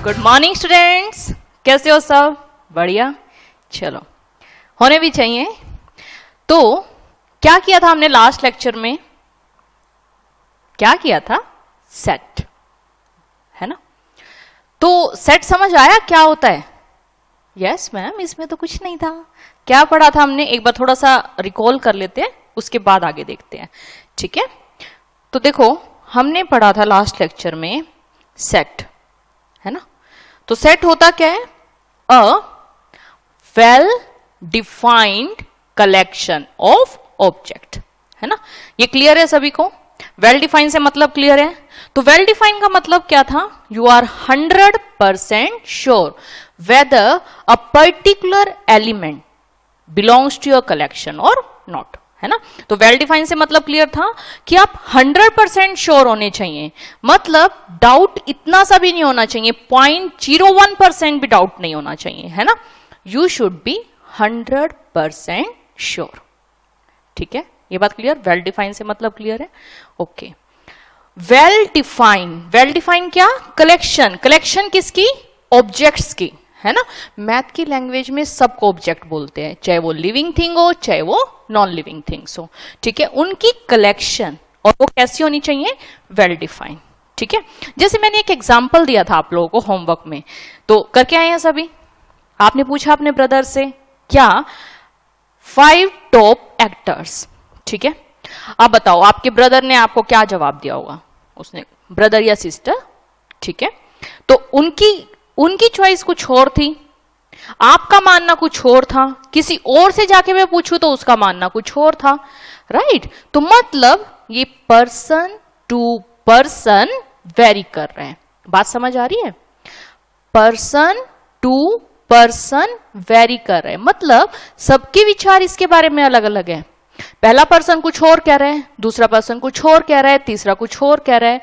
Good morning students, कैसे हो सब? बढ़िया, चलो होने भी चाहिए। तो क्या किया था हमने लास्ट लेक्चर में? क्या किया था? सेट, है ना? तो सेट समझ आया क्या होता है? यस मैम, इसमें तो कुछ नहीं था। क्या पढ़ा था हमने? एक बार थोड़ा सा रिकॉल कर लेते हैं, उसके बाद आगे देखते हैं, ठीक है? तो देखो, हमने पढ़ा था लास्ट लेक्चर में सेट, है ना? तो सेट होता क्या है? A well defined collection of object, है ना? ये क्लियर है सभी को? वेल डिफाइंड से मतलब क्लियर है? तो वेल डिफाइंड का मतलब क्या था? You are 100% sure whether a particular element belongs to your collection और नॉट, है ना? तो वेल डिफाइंड से मतलब क्लियर था कि आप 100% श्योर होने चाहिए, मतलब डाउट इतना सा भी नहीं होना चाहिए, 0.01% भी डाउट नहीं होना चाहिए, है ना? यू शुड बी 100% श्योर, ठीक है? ये बात क्लियर? वेल डिफाइन से मतलब क्लियर है? ओके। वेल डिफाइन क्या? कलेक्शन। कलेक्शन किसकी? ऑब्जेक्ट्स की, है ना? मैथ की लैंग्वेज में सबको ऑब्जेक्ट बोलते हैं, चाहे वो लिविंग थिंग हो चाहे वो नॉन लिविंग थिंग्स हो, ठीक है? उनकी कलेक्शन, और वो कैसी होनी चाहिए? वेल डिफाइन, ठीक है? जैसे मैंने एक एग्जांपल दिया था आप लोगों को होमवर्क में, तो करके आए हैं सभी? आपने पूछा अपने ब्रदर से क्या 5 टॉप एक्टर्स, ठीक है? अब बताओ आपके ब्रदर ने आपको क्या जवाब दिया होगा? उसने ब्रदर या सिस्टर, ठीक है? तो उनकी चॉइस कुछ और थी, आपका मानना कुछ और था, किसी और से जाके मैं पूछूं तो उसका मानना कुछ और था, राइट? तो मतलब ये पर्सन टू पर्सन वेरी कर रहे हैं। बात समझ आ रही है? पर्सन टू पर्सन वेरी कर रहे हैं, मतलब सबके विचार इसके बारे में अलग अलग है। पहला पर्सन कुछ और कह रहा है, दूसरा पर्सन कुछ और कह रहा है, तीसरा कुछ और कह रहा है,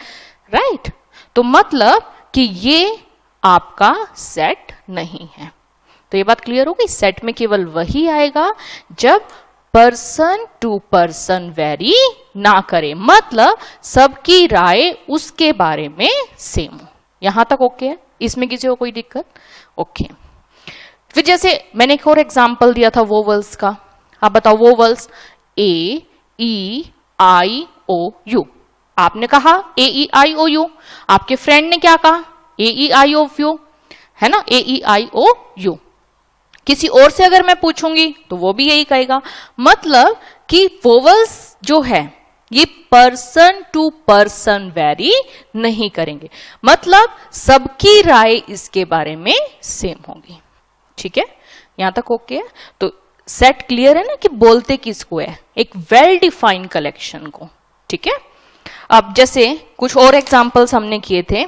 राइट? तो मतलब कि ये आपका सेट नहीं है। तो ये बात क्लियर हो गई? सेट में केवल वही आएगा जब पर्सन टू पर्सन वेरी ना करे, मतलब सबकी राय उसके बारे में सेम हो। यहां तक ओके है? इसमें किसी को कोई दिक्कत? ओके। फिर जैसे मैंने एक और एग्जांपल दिया था वोवल्स का। आप बताओ vowels A E I O you. आपने कहा ए ई आई ओ यू, आपके फ्रेंड ने क्या कहा? ए ई आई ओ यू, है ना? ए ई आई ओ यू। किसी और से अगर मैं पूछूंगी तो वो भी यही कहेगा, मतलब कि वोवल्स जो है ये पर्सन टू पर्सन वेरी नहीं करेंगे, मतलब सबकी राय इसके बारे में सेम होगी, ठीक है? यहां तक ओके है? तो सेट क्लियर है ना कि बोलते किसको है? एक वेल डिफाइंड कलेक्शन को, ठीक है? अब जैसे कुछ और एग्जांपल्स हमने किए थे,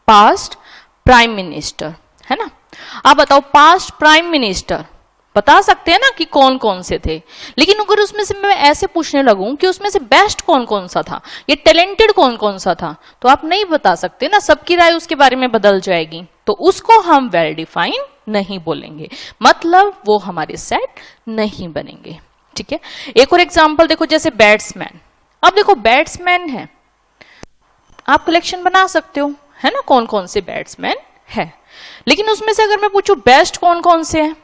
पास्ट प्राइम मिनिस्टर, है ना? आप बताओ पास्ट प्राइम मिनिस्टर बता सकते हैं ना कि कौन कौन से थे, लेकिन अगर उसमें से मैं ऐसे पूछने लगूं कि उसमें से बेस्ट कौन कौन सा था, ये टैलेंटेड कौन कौन सा था, तो आप नहीं बता सकते ना, सबकी राय उसके बारे में बदल जाएगी, तो उसको हम वेल डिफाइन नहीं बोलेंगे, मतलब वो हमारे सेट नहीं बनेंगे, ठीक है? एक और एग्जांपल देखो, जैसे बैट्समैन। अब देखो बैट्समैन है, आप कलेक्शन बना सकते हो, है ना? कौन कौन से बैट्समैन है, लेकिन उसमें से अगर मैं पूछूं बेस्ट कौन कौन से हैं,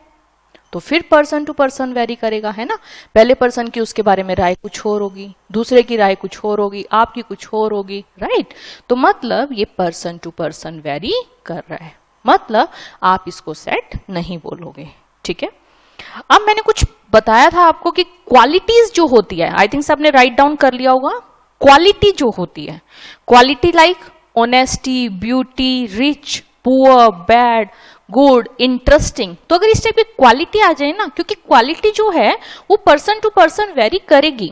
तो फिर पर्सन टू पर्सन वेरी करेगा, है ना? पहले पर्सन की उसके बारे में राय कुछ और होगी, दूसरे की राय कुछ और होगी, आपकी कुछ और होगी, राइट? तो मतलब ये पर्सन टू पर्सन वेरी कर रहा है, मतलब आप इसको सेट नहीं बोलोगे, ठीक है? अब मैंने कुछ बताया था आपको कि क्वालिटीज जो होती है, आई थिंक सबने राइट डाउन कर लिया होगा। क्वालिटी जो होती है, quality like honesty, beauty, rich, poor, bad, good, interesting, तो अगर इस टाइप की क्वालिटी आ जाए ना, क्योंकि क्वालिटी जो है वो पर्सन टू पर्सन वेरी करेगी,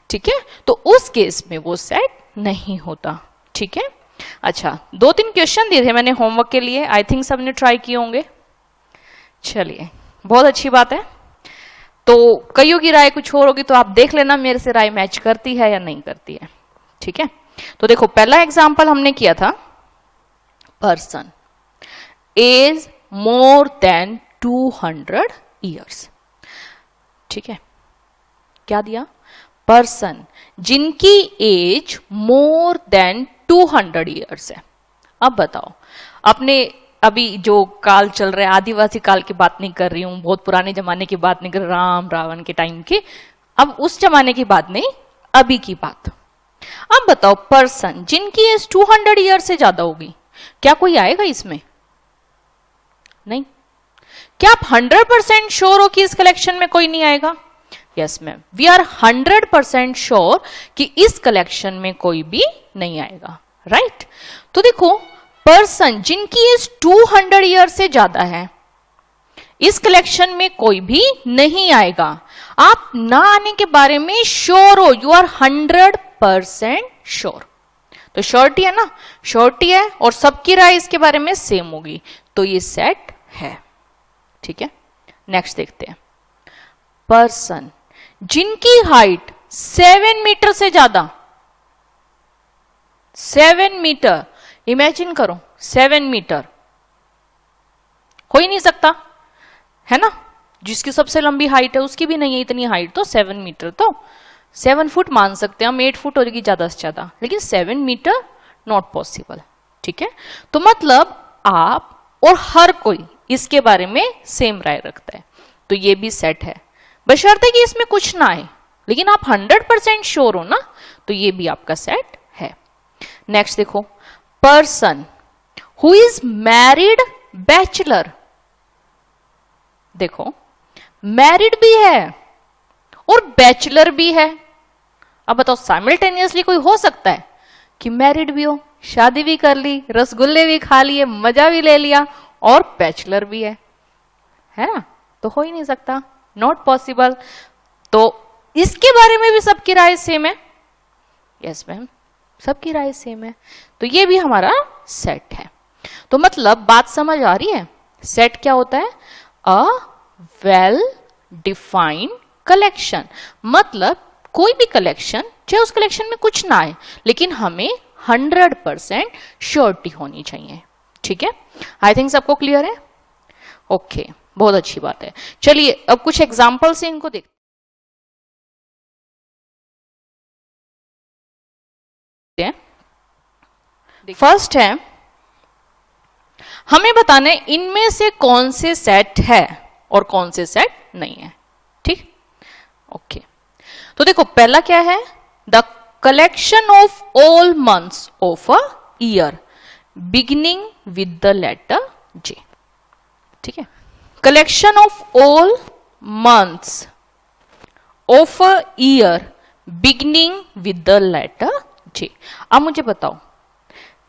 ठीक है? तो उस केस में वो सेट नहीं होता, ठीक है? अच्छा, 2-3 क्वेश्चन दिए थे मैंने होमवर्क के लिए, आई थिंक सबने ट्राई किए होंगे। चलिए, बहुत अच्छी बात है। तो कईयों की राय कुछ और होगी, तो आप देख लेना मेरे से राय मैच करती है या नहीं करती है, ठीक है? तो देखो, पहला एग्जांपल हमने किया था, person as more than 200 years, ठीक है? क्या दिया? पर्सन जिनकी एज मोर देन 200 ईयर्स है। अब बताओ, अपने अभी जो काल चल रहा है, आदिवासी काल की बात नहीं कर रही हूं, बहुत पुराने जमाने की बात नहीं कर, राम रावण के टाइम की, अब उस जमाने की बात नहीं, अभी की बात। अब बताओ, पर्सन जिनकी एज 200 ईयर से ज्यादा होगी, क्या कोई आएगा इसमें? नहीं। क्या आप 100% श्योर हो कि इस कलेक्शन में कोई नहीं आएगा? Yes ma'am, we are 100% sure कि इस कलेक्शन में कोई भी नहीं आएगा, राइट? तो देखो, पर्सन जिनकी एज 200 ईयर से ज्यादा है, इस कलेक्शन में कोई भी नहीं आएगा। आप ना आने के बारे में श्योर हो, यू आर 100% श्योर। तो श्योरिटी है ना, श्योरिटी है और सबकी राय इसके बारे में सेम होगी, तो ये सेट है। ठीक है, नेक्स्ट देखते हैं। पर्सन जिनकी हाइट 7 मीटर से ज्यादा, 7 मीटर, इमेजिन करो 7 मीटर, हो ही नहीं सकता, है ना? जिसकी सबसे लंबी हाइट है उसकी भी नहीं है इतनी हाइट, तो 7 मीटर, तो 7 फुट मान सकते हैं हम, 8 फुट होगी ज्यादा से ज्यादा, लेकिन 7 मीटर नॉट पॉसिबल। ठीक है, तो मतलब आप और हर कोई इसके बारे में सेम राय रखता है, तो ये भी सेट है, बशर्ते कि इसमें कुछ ना आए, लेकिन आप 100% श्योर हो ना, तो ये भी आपका सेट है। नेक्स्ट देखो, person who is married bachelor, देखो मैरिड भी है और बैचलर भी है। अब बताओ, साइमल्टेनियसली कोई हो सकता है कि मैरिड भी हो, शादी भी कर ली, रसगुल्ले भी खा लिए, मजा भी ले लिया, और बैचलर भी है ना? तो हो ही नहीं सकता, नॉट पॉसिबल। तो इसके बारे में भी सबकी राय सेम है। यस मैम, सबकी राय सेम है, तो ये भी हमारा सेट है। तो मतलब बात समझ आ रही है? सेट क्या होता है? अ वेल डिफाइंड कलेक्शन, मतलब कोई भी कलेक्शन, चाहे उस कलेक्शन में कुछ ना आए, लेकिन हमें 100% श्योरिटी होनी चाहिए। ठीक है, आई थिंक सबको क्लियर है? ओके, बहुत अच्छी बात है। चलिए अब कुछ एग्जाम्पल से इनको देखते हैं। फर्स्ट है, हमें बताना है इनमें से कौन से सेट है और कौन से सेट नहीं है। ठीक, ओके, तो देखो पहला क्या है? The collection of all months of a year beginning with the letter J. ठीक है, collection of all months of a year beginning with the letter J. अब मुझे बताओ,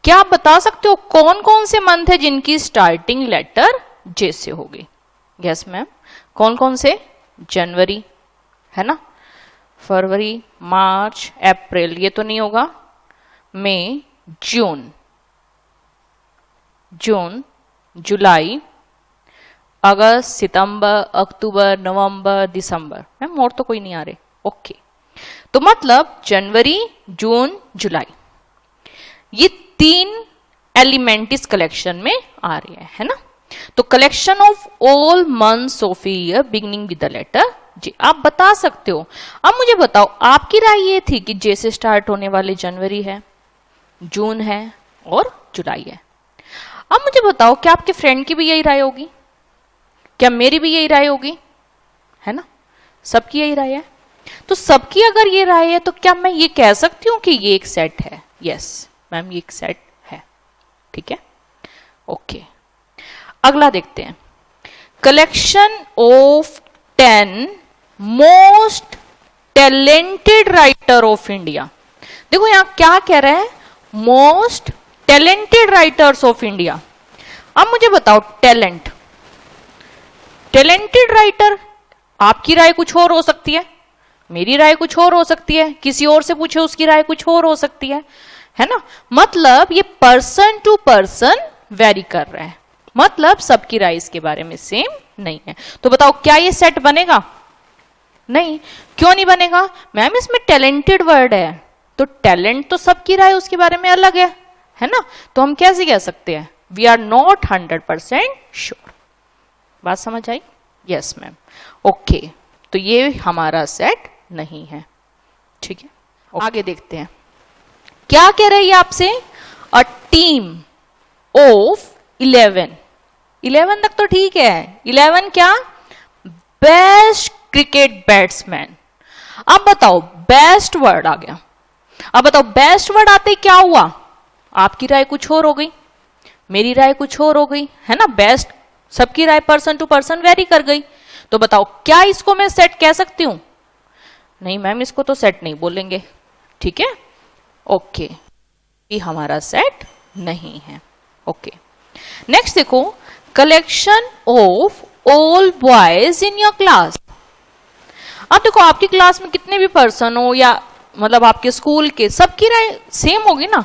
क्या आप बता सकते हो कौन कौन से मंथ है जिनकी स्टार्टिंग लेटर जे से होगी? यस मैम, कौन कौन से? जनवरी है ना, फरवरी, मार्च, अप्रैल, ये तो नहीं होगा, मई, जून, जुलाई, अगस्त, सितंबर, अक्टूबर, नवंबर, दिसंबर। मैम और तो कोई नहीं आ रहे। ओके, तो मतलब जनवरी, जून, जुलाई, ये 3 एलिमेंट इस कलेक्शन में आ रहे हैं, है ना? तो collection of all months of year beginning with the letter J. आप बता सकते हो। अब मुझे बताओ, आपकी राय ये थी कि जे से स्टार्ट होने वाले जनवरी है, जून है और जुलाई है। अब मुझे बताओ, क्या आपके फ्रेंड की भी यही राय होगी? क्या मेरी भी यही राय होगी? है ना, सबकी यही राय है। तो सबकी अगर ये राय है, तो क्या मैं ये कह सकती हूं कि ये एक सेट है? यस मैम, ये एक सेट है। ठीक है, ओके, अगला देखते हैं। Collection of 10 most talented writer of India. देखो यहां क्या कह रहा है? Most talented writers of India. अब मुझे बताओ, टैलेंटेड राइटर, आपकी राय कुछ और हो सकती है, मेरी राय कुछ और हो सकती है, किसी और से पूछे उसकी राय कुछ और हो सकती है ना? मतलब ये पर्सन टू पर्सन वेरी कर रहा है, मतलब सबकी राय इसके बारे में सेम नहीं है। तो बताओ, क्या ये सेट बनेगा? नहीं। क्यों नहीं बनेगा? मैम इसमें टैलेंटेड वर्ड है, तो टैलेंट तो सबकी राय उसके बारे में अलग है ना? तो हम कैसे कह सकते हैं? We are not 100% sure. बात समझ आई? यस मैम, ओके, तो ये हमारा सेट नहीं है। ठीक है, आगे देखते हैं। क्या कह रही है आपसे? अ टीम ऑफ 11 तक तो ठीक है। 11 क्या? Best cricket batsman. अब बताओ बेस्ट वर्ड आ गया। अब बताओ बेस्ट वर्ड आते ही क्या हुआ? आपकी राय कुछ और हो गई, मेरी राय कुछ और हो गई, है ना। बेस्ट, सबकी राय पर्सन टू पर्सन वेरी कर गई। तो बताओ क्या इसको मैं सेट कह सकती हूं? नहीं मैम, इसको तो सेट नहीं बोलेंगे। ठीक है, ओके, ये हमारा सेट नहीं है। ओके, नेक्स्ट देखो, collection of all boys in your class. अब देखो आपकी क्लास में कितने भी पर्सन हो या मतलब आपके स्कूल के, सबकी राय सेम होगी ना।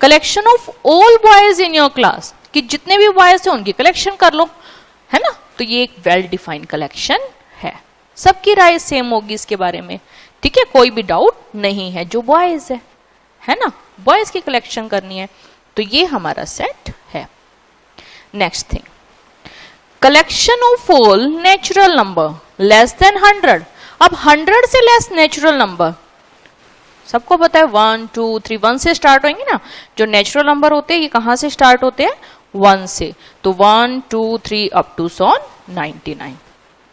Collection of all boys in your class, कि जितने भी बॉयज हैं उनकी कलेक्शन कर लो, है ना। तो ये एक वेल डिफाइंड कलेक्शन है, सबकी राय सेम होगी इसके बारे में। ठीक है, कोई भी डाउट नहीं है, जो बॉयज है ना, बॉयज की कलेक्शन करनी है। तो ये हमारा सेट है। Next thing, collection of all natural number less than 100। अब 100 से लेस नेचुरल नंबर, सबको पता है 1 2 3 1 से स्टार्ट होंगे ना। जो नेचुरल नंबर होते हैं ये कहां से स्टार्ट होते हैं? 1 से। तो 1 2 3 अप टू 99।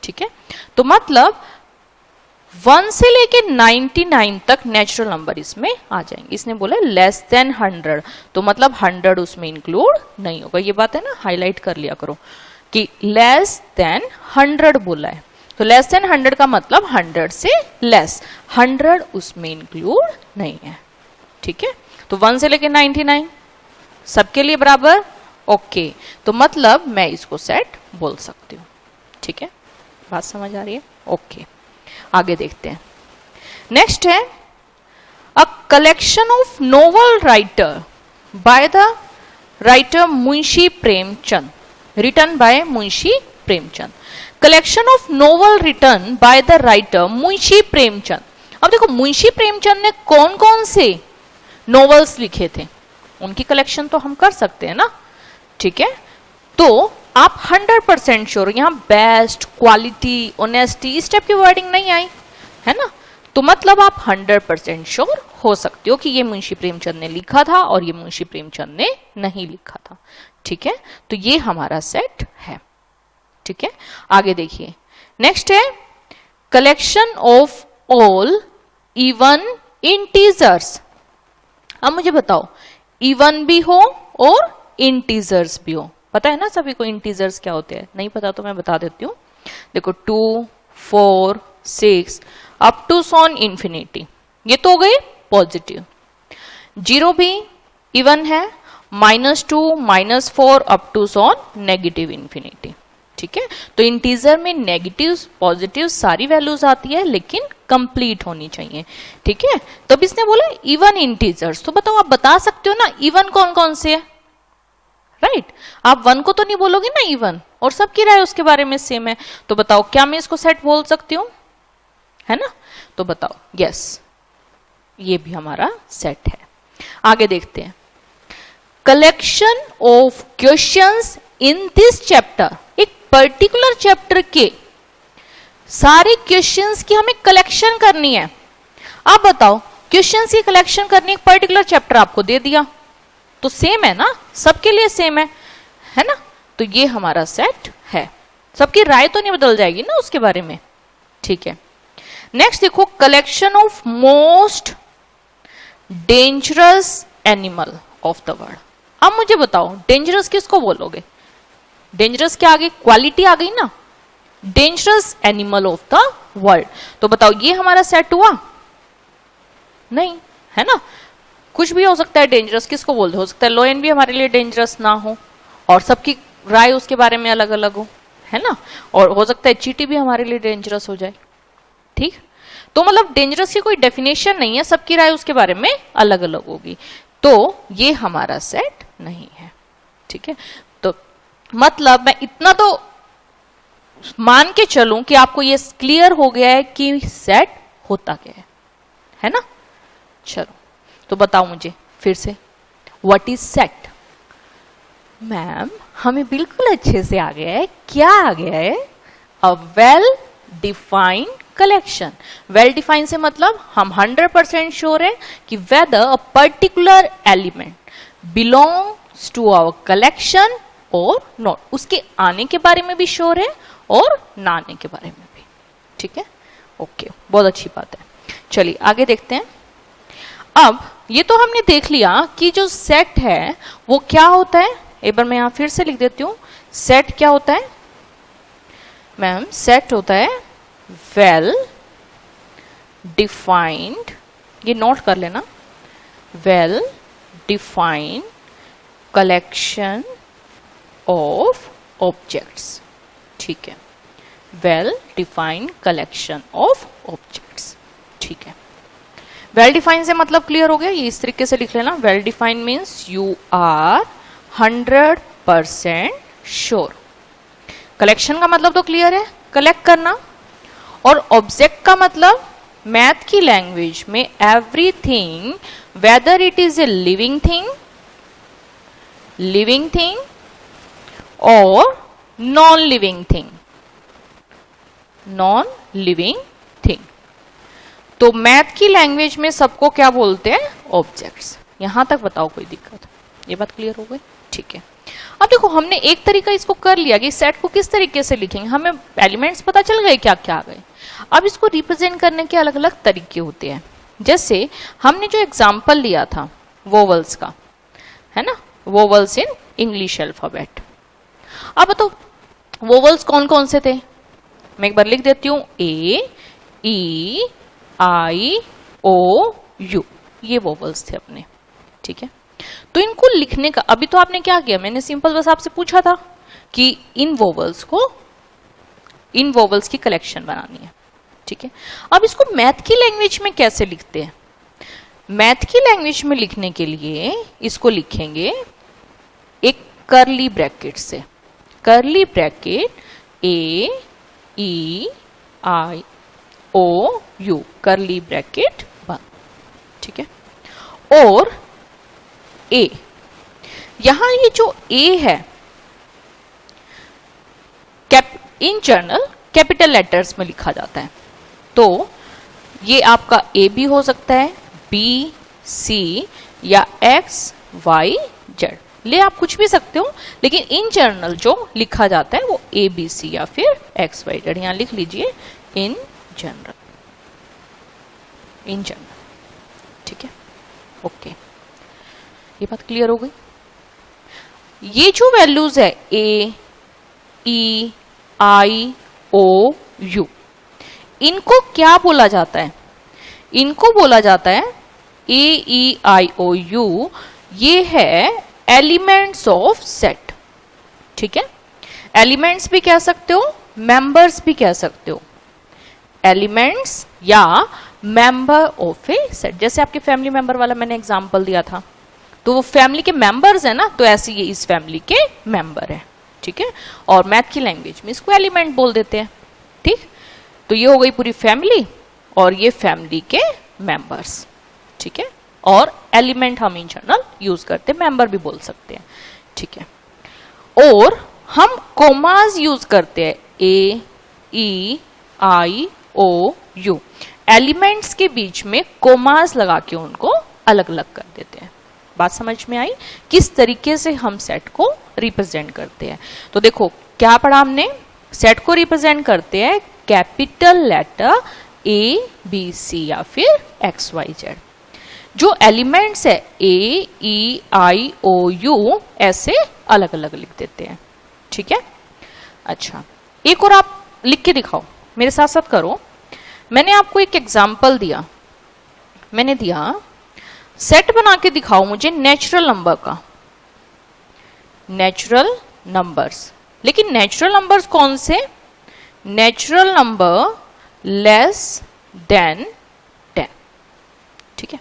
ठीक है, तो मतलब 1 से लेके 99 तक नेचुरल नंबर इसमें आ जाएंगे। इसने बोला लेस देन 100, तो मतलब 100 उसमें इंक्लूड नहीं होगा। ये बात है ना, हाईलाइट कर लिया करो कि लेस देन 100 बोला है, तो लेस देन 100 का मतलब 100 से लेस, 100 उसमें इंक्लूड नहीं है। ठीक है, तो 1 से लेके 99 सबके लिए बराबर। ओके, तो मतलब मैं इसको सेट बोल सकती हूँ। ठीक है, बात समझ आ रही है? ओके, आगे देखते हैं। नेक्स्ट है a collection of novel writer by the writer Munshi Premchand, written by Munshi Premchand. Collection of novel written by the writer Munshi Premchand. अब देखो मुंशी प्रेमचंद ने कौन कौन से नोवेल्स लिखे थे, उनकी कलेक्शन तो हम कर सकते हैं ना। ठीक है, तो आप 100% श्योर, यहां बेस्ट, क्वालिटी, ऑनेस्टी इस टाइप की वर्डिंग नहीं आई है ना। तो मतलब आप 100% श्योर हो सकते हो कि ये मुंशी प्रेमचंद ने लिखा था और ये मुंशी प्रेमचंद ने नहीं लिखा था। ठीक है, तो ये हमारा सेट है। ठीक है, आगे देखिए। नेक्स्ट है collection of all even integers. अब मुझे बताओ इवन भी हो और इंटीजर्स भी हो। पता है ना सभी को इंटीजर्स क्या होते हैं? नहीं पता तो मैं बता देती हूँ। देखो 2 4 6 अप टू सॉन इंफिनिटी, ये तो हो गए पॉजिटिव। 0 भी इवन है, -2 -4 up to so on negative infinity. ठीक है, तो इंटीजर में नेगेटिव पॉजिटिव सारी वैल्यूज आती है, लेकिन कंप्लीट होनी चाहिए। ठीक है, तो इसने बोला इवन इंटीजर्स। तो बताओ, आप बता सकते हो ना इवन कौन कौन से है? राइट, आप 1 को तो नहीं बोलोगे ना इवन, और सबकी राय उसके बारे में सेम है। तो बताओ क्या मैं इसको सेट बोल सकती हूँ, है ना। तो बताओ यस, ये भी हमारा सेट है। आगे देखते हैं, collection of questions in this chapter. एक पर्टिकुलर चैप्टर के सारे क्वेश्चंस की हमें कलेक्शन करनी है। आप बताओ क्वेश्चंस की कलेक्शन करनी, एक पर्टिकुलर चैप्टर आपको दे दिया तो सेम है ना, सबके लिए सेम है ना। तो ये हमारा सेट है, सबकी राय तो नहीं बदल जाएगी ना उसके बारे में। ठीक है, नेक्स्ट देखो, collection of most dangerous animal of the world. अब मुझे बताओ डेंजरस किसको बोलोगे? डेंजरस क्या आ गई? क्वालिटी आ गई ना, dangerous animal of the world. तो बताओ ये हमारा सेट हुआ? नहीं, है ना। कुछ भी हो सकता है डेंजरस, किसको बोलते? हो सकता है लोयन भी हमारे लिए डेंजरस ना हो और सबकी राय उसके बारे में अलग अलग हो, है ना। और हो सकता है चींटी भी हमारे लिए डेंजरस हो जाए। ठीक, तो मतलब डेंजरस की कोई डेफिनेशन नहीं है, सबकी राय उसके बारे में अलग अलग होगी। तो ये हमारा सेट नहीं है। ठीक है, तो मतलब मैं इतना तो मान के चलूं कि आपको ये क्लियर हो गया है कि सेट होता क्या है ना। चलो तो बताओ मुझे फिर से, व्हाट इज सेट? मैम हमें बिल्कुल अच्छे से आ गया है। क्या आ गया है? A well defined collection. Well defined से मतलब हम 100% श्योर है कि whether a particular element belongs to our collection और नॉट, उसके आने के बारे में भी श्योर है और ना आने के बारे में भी। ठीक है, ओके, बहुत अच्छी बात है। चलिए आगे देखते हैं। अब ये तो हमने देख लिया कि जो सेट है वो क्या होता है। एक बार मैं यहां फिर से लिख देती हूं, सेट क्या होता है मैम? सेट होता है वेल डिफाइंड, ये नोट कर लेना, well defined collection of objects. ठीक है, well defined collection of objects. ठीक है, वेल डिफाइंड से मतलब क्लियर हो गया, ये इस तरीके से लिख लेना, well defined means you are 100% sure. Collection का मतलब तो क्लियर है, कलेक्ट करना, और ऑब्जेक्ट का मतलब मैथ की लैंग्वेज में everything, whether it is a living thing और नॉन लिविंग थिंग। तो मैथ की लैंग्वेज में सबको क्या बोलते हैं? ऑब्जेक्ट्स। यहां तक बताओ कोई दिक्कत? ये बात क्लियर हो गई? ठीक है, अब देखो हमने एक तरीका इसको कर लिया कि सेट को किस तरीके से लिखेंगे, हमें एलिमेंट्स पता चल गए क्या क्या आ गए। अब इसको रिप्रेजेंट करने के अलग अलग तरीके होते हैं। जैसे हमने जो एग्जाम्पल लिया था वोवल्स का, है ना, वोवल्स इन इंग्लिश अल्फाबेट। अब बताओ वोवल्स कौन कौन से थे? मैं एक बार लिख देती हूं, ए, ई, आई, ओ, यू, ये वोवल्स थे अपने। ठीक है, तो इनको लिखने का, अभी तो आपने क्या किया, मैंने सिंपल बस आपसे पूछा था कि इन वोवल्स की कलेक्शन बनानी है। ठीक है, अब इसको मैथ की लैंग्वेज में कैसे लिखते हैं? मैथ की लैंग्वेज में लिखने के लिए इसको लिखेंगे एक कर्ली ब्रैकेट से, curly bracket a, E, I, O, u, curly bracket बंद। ठीक है, और ए, यहां ये जो ए है इन जनरल कैपिटल लेटर्स में लिखा जाता है, तो ये आपका ए भी हो सकता है, बी, सी या एक्स, वाई, जेड, ले आप कुछ भी सकते हो, लेकिन इन जनरल जो लिखा जाता है वो ए, बी, सी या फिर एक्स, वाई, जेड। यहां लिख लीजिए इन जनरल, इन जनरल। ठीक है, ओके, ये बात क्लियर हो गई। ये जो वैल्यूज है ए, ई, आई, ओ, यू, इनको क्या बोला जाता है? इनको बोला जाता है ए, ई, आई, ओ, यू, ये है एलिमेंट्स ऑफ सेट। ठीक है, एलिमेंट्स भी कह सकते हो, मेंबर्स भी कह सकते हो, एलिमेंट्स या मेंबर ऑफ ए सेट। जैसे आपके फैमिली मेंबर वाला मैंने एग्जांपल दिया था, तो वो फैमिली के मेंबर्स है ना, तो ऐसे ये इस फैमिली के मेंबर है। ठीक है, और मैथ की लैंग्वेज में इसको एलिमेंट बोल देते हैं। ठीक, तो ये हो गई पूरी फैमिली और ये फैमिली के मेंबर्स। ठीक है, और एलिमेंट हम इन जनरल यूज करते हैं, मेंबर भी बोल सकते हैं। ठीक है, और हम कोमास यूज करते हैं, ए, ई, आई, ओ, यू, एलिमेंट्स के बीच में कोमास लगा के उनको अलग अलग कर देते हैं। बात समझ में आई किस तरीके से हम सेट को रिप्रेजेंट करते हैं? तो देखो क्या पढ़ा हमने, सेट को रिप्रेजेंट करते हैं capital letter A, B, C या फिर एक्स, वाई, जेड। जो एलिमेंट्स है ए, ई, आई, ओ, यू, ऐसे अलग अलग लिख देते हैं। ठीक है, अच्छा एक और आप लिख के दिखाओ, मेरे साथ साथ करो। मैंने आपको एक एग्जाम्पल दिया, मैंने दिया सेट बना के दिखाओ मुझे नेचुरल नंबर का, नेचुरल नंबर्स। लेकिन नेचुरल नंबर्स कौन से? Natural number less than 10। ठीक है,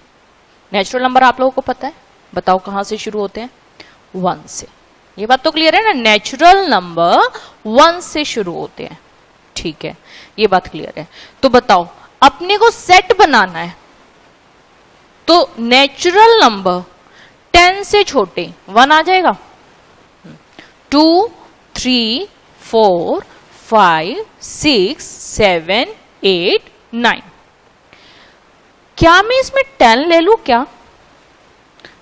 नेचुरल नंबर आप लोगों को पता है, बताओ कहां से शुरू होते हैं? 1 से। ये बात तो क्लियर है ना, नेचुरल नंबर 1 से शुरू होते हैं। ठीक है, ये बात क्लियर है। तो बताओ अपने को सेट बनाना है, तो नेचुरल नंबर 10 से छोटे 1 आ जाएगा, 2, 3, 4, 5, 6, 7, 8, 9। क्या मैं इसमें 10 ले लू क्या?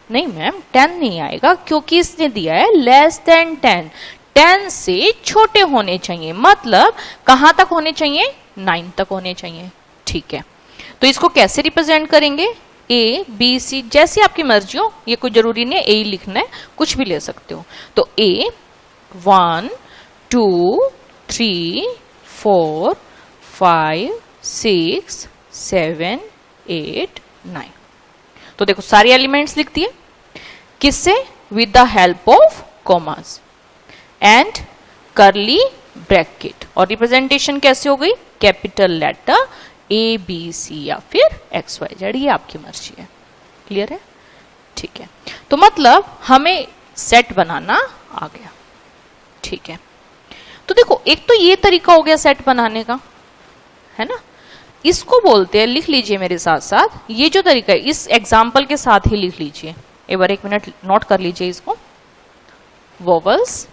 नहीं मैम 10 नहीं आएगा, क्योंकि इसने दिया है लेस देन 10, 10 से छोटे होने चाहिए, मतलब कहां तक होने चाहिए, 9 तक होने चाहिए। ठीक है, तो इसको कैसे रिप्रेजेंट करेंगे, ए बी सी, जैसी आपकी मर्जी हो, ये कोई जरूरी नहीं है ए ही लिखना है, कुछ भी ले सकते हो। तो ए 1 2 3 4 5 6 7 8 9। तो देखो सारे एलिमेंट्स लिख दिए, किससे, with the help of commas and curly bracket. और रिप्रेजेंटेशन कैसे हो गई, capital letter A B C या फिर एक्स वाई जेड, ये आपकी मर्जी है। क्लियर है? ठीक है, तो मतलब हमें सेट बनाना आ गया। ठीक है, तो देखो एक तो ये तरीका हो गया सेट बनाने का, है ना, इसको बोलते हैं, लिख लीजिए मेरे साथ साथ, ये जो तरीका है इस एग्जाम्पल के साथ ही लिख लीजिए, एक बार 1 मिनट नोट कर लीजिए इसको। Vowels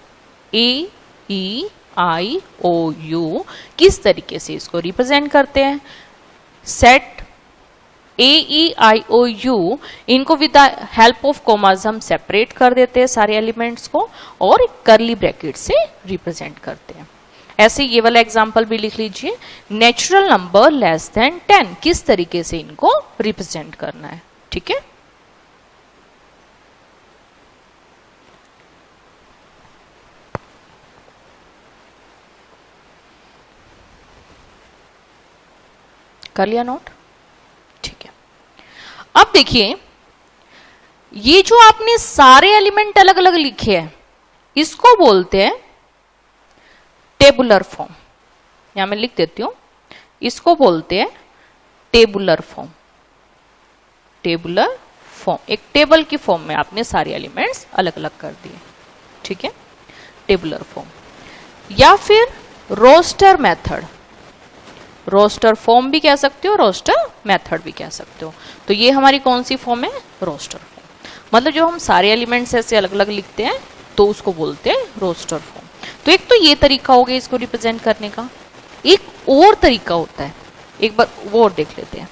A E I O you, किस तरीके से इसको रिप्रेजेंट करते हैं, set A E I O U, इनको with the help of commas हम सेपरेट कर देते हैं सारे एलिमेंट्स को, और करली ब्रैकेट से रिप्रेजेंट करते हैं। ऐसे ये वाला एग्जाम्पल भी लिख लीजिए, नेचुरल नंबर लेस देन 10, किस तरीके से इनको रिप्रेजेंट करना है। ठीक है, कर लिया नोट? ठीक है, अब देखिए ये जो आपने सारे एलिमेंट अलग अलग लिखे हैं, इसको बोलते हैं टेबुलर फॉर्म। यहां मैं लिख देती हूं, इसको बोलते हैं टेबुलर फॉर्म। टेबुलर फॉर्म, एक टेबल की फॉर्म में आपने सारे एलिमेंट्स अलग अलग कर दिए। ठीक है, टेबुलर फॉर्म, या फिर रोस्टर मेथड, रोस्टर फॉर्म भी कह सकते हो, रोस्टर मेथड भी कह सकते हो। तो ये हमारी कौन सी फॉर्म है, रोस्टर फॉर्म, मतलब जो हम सारे एलिमेंट्स ऐसे अलग अलग लिखते हैं तो उसको बोलते हैं रोस्टर फॉर्म। तो एक तो ये तरीका हो गया इसको रिप्रेजेंट करने का, एक और तरीका होता है, एक बार वो और देख लेते हैं।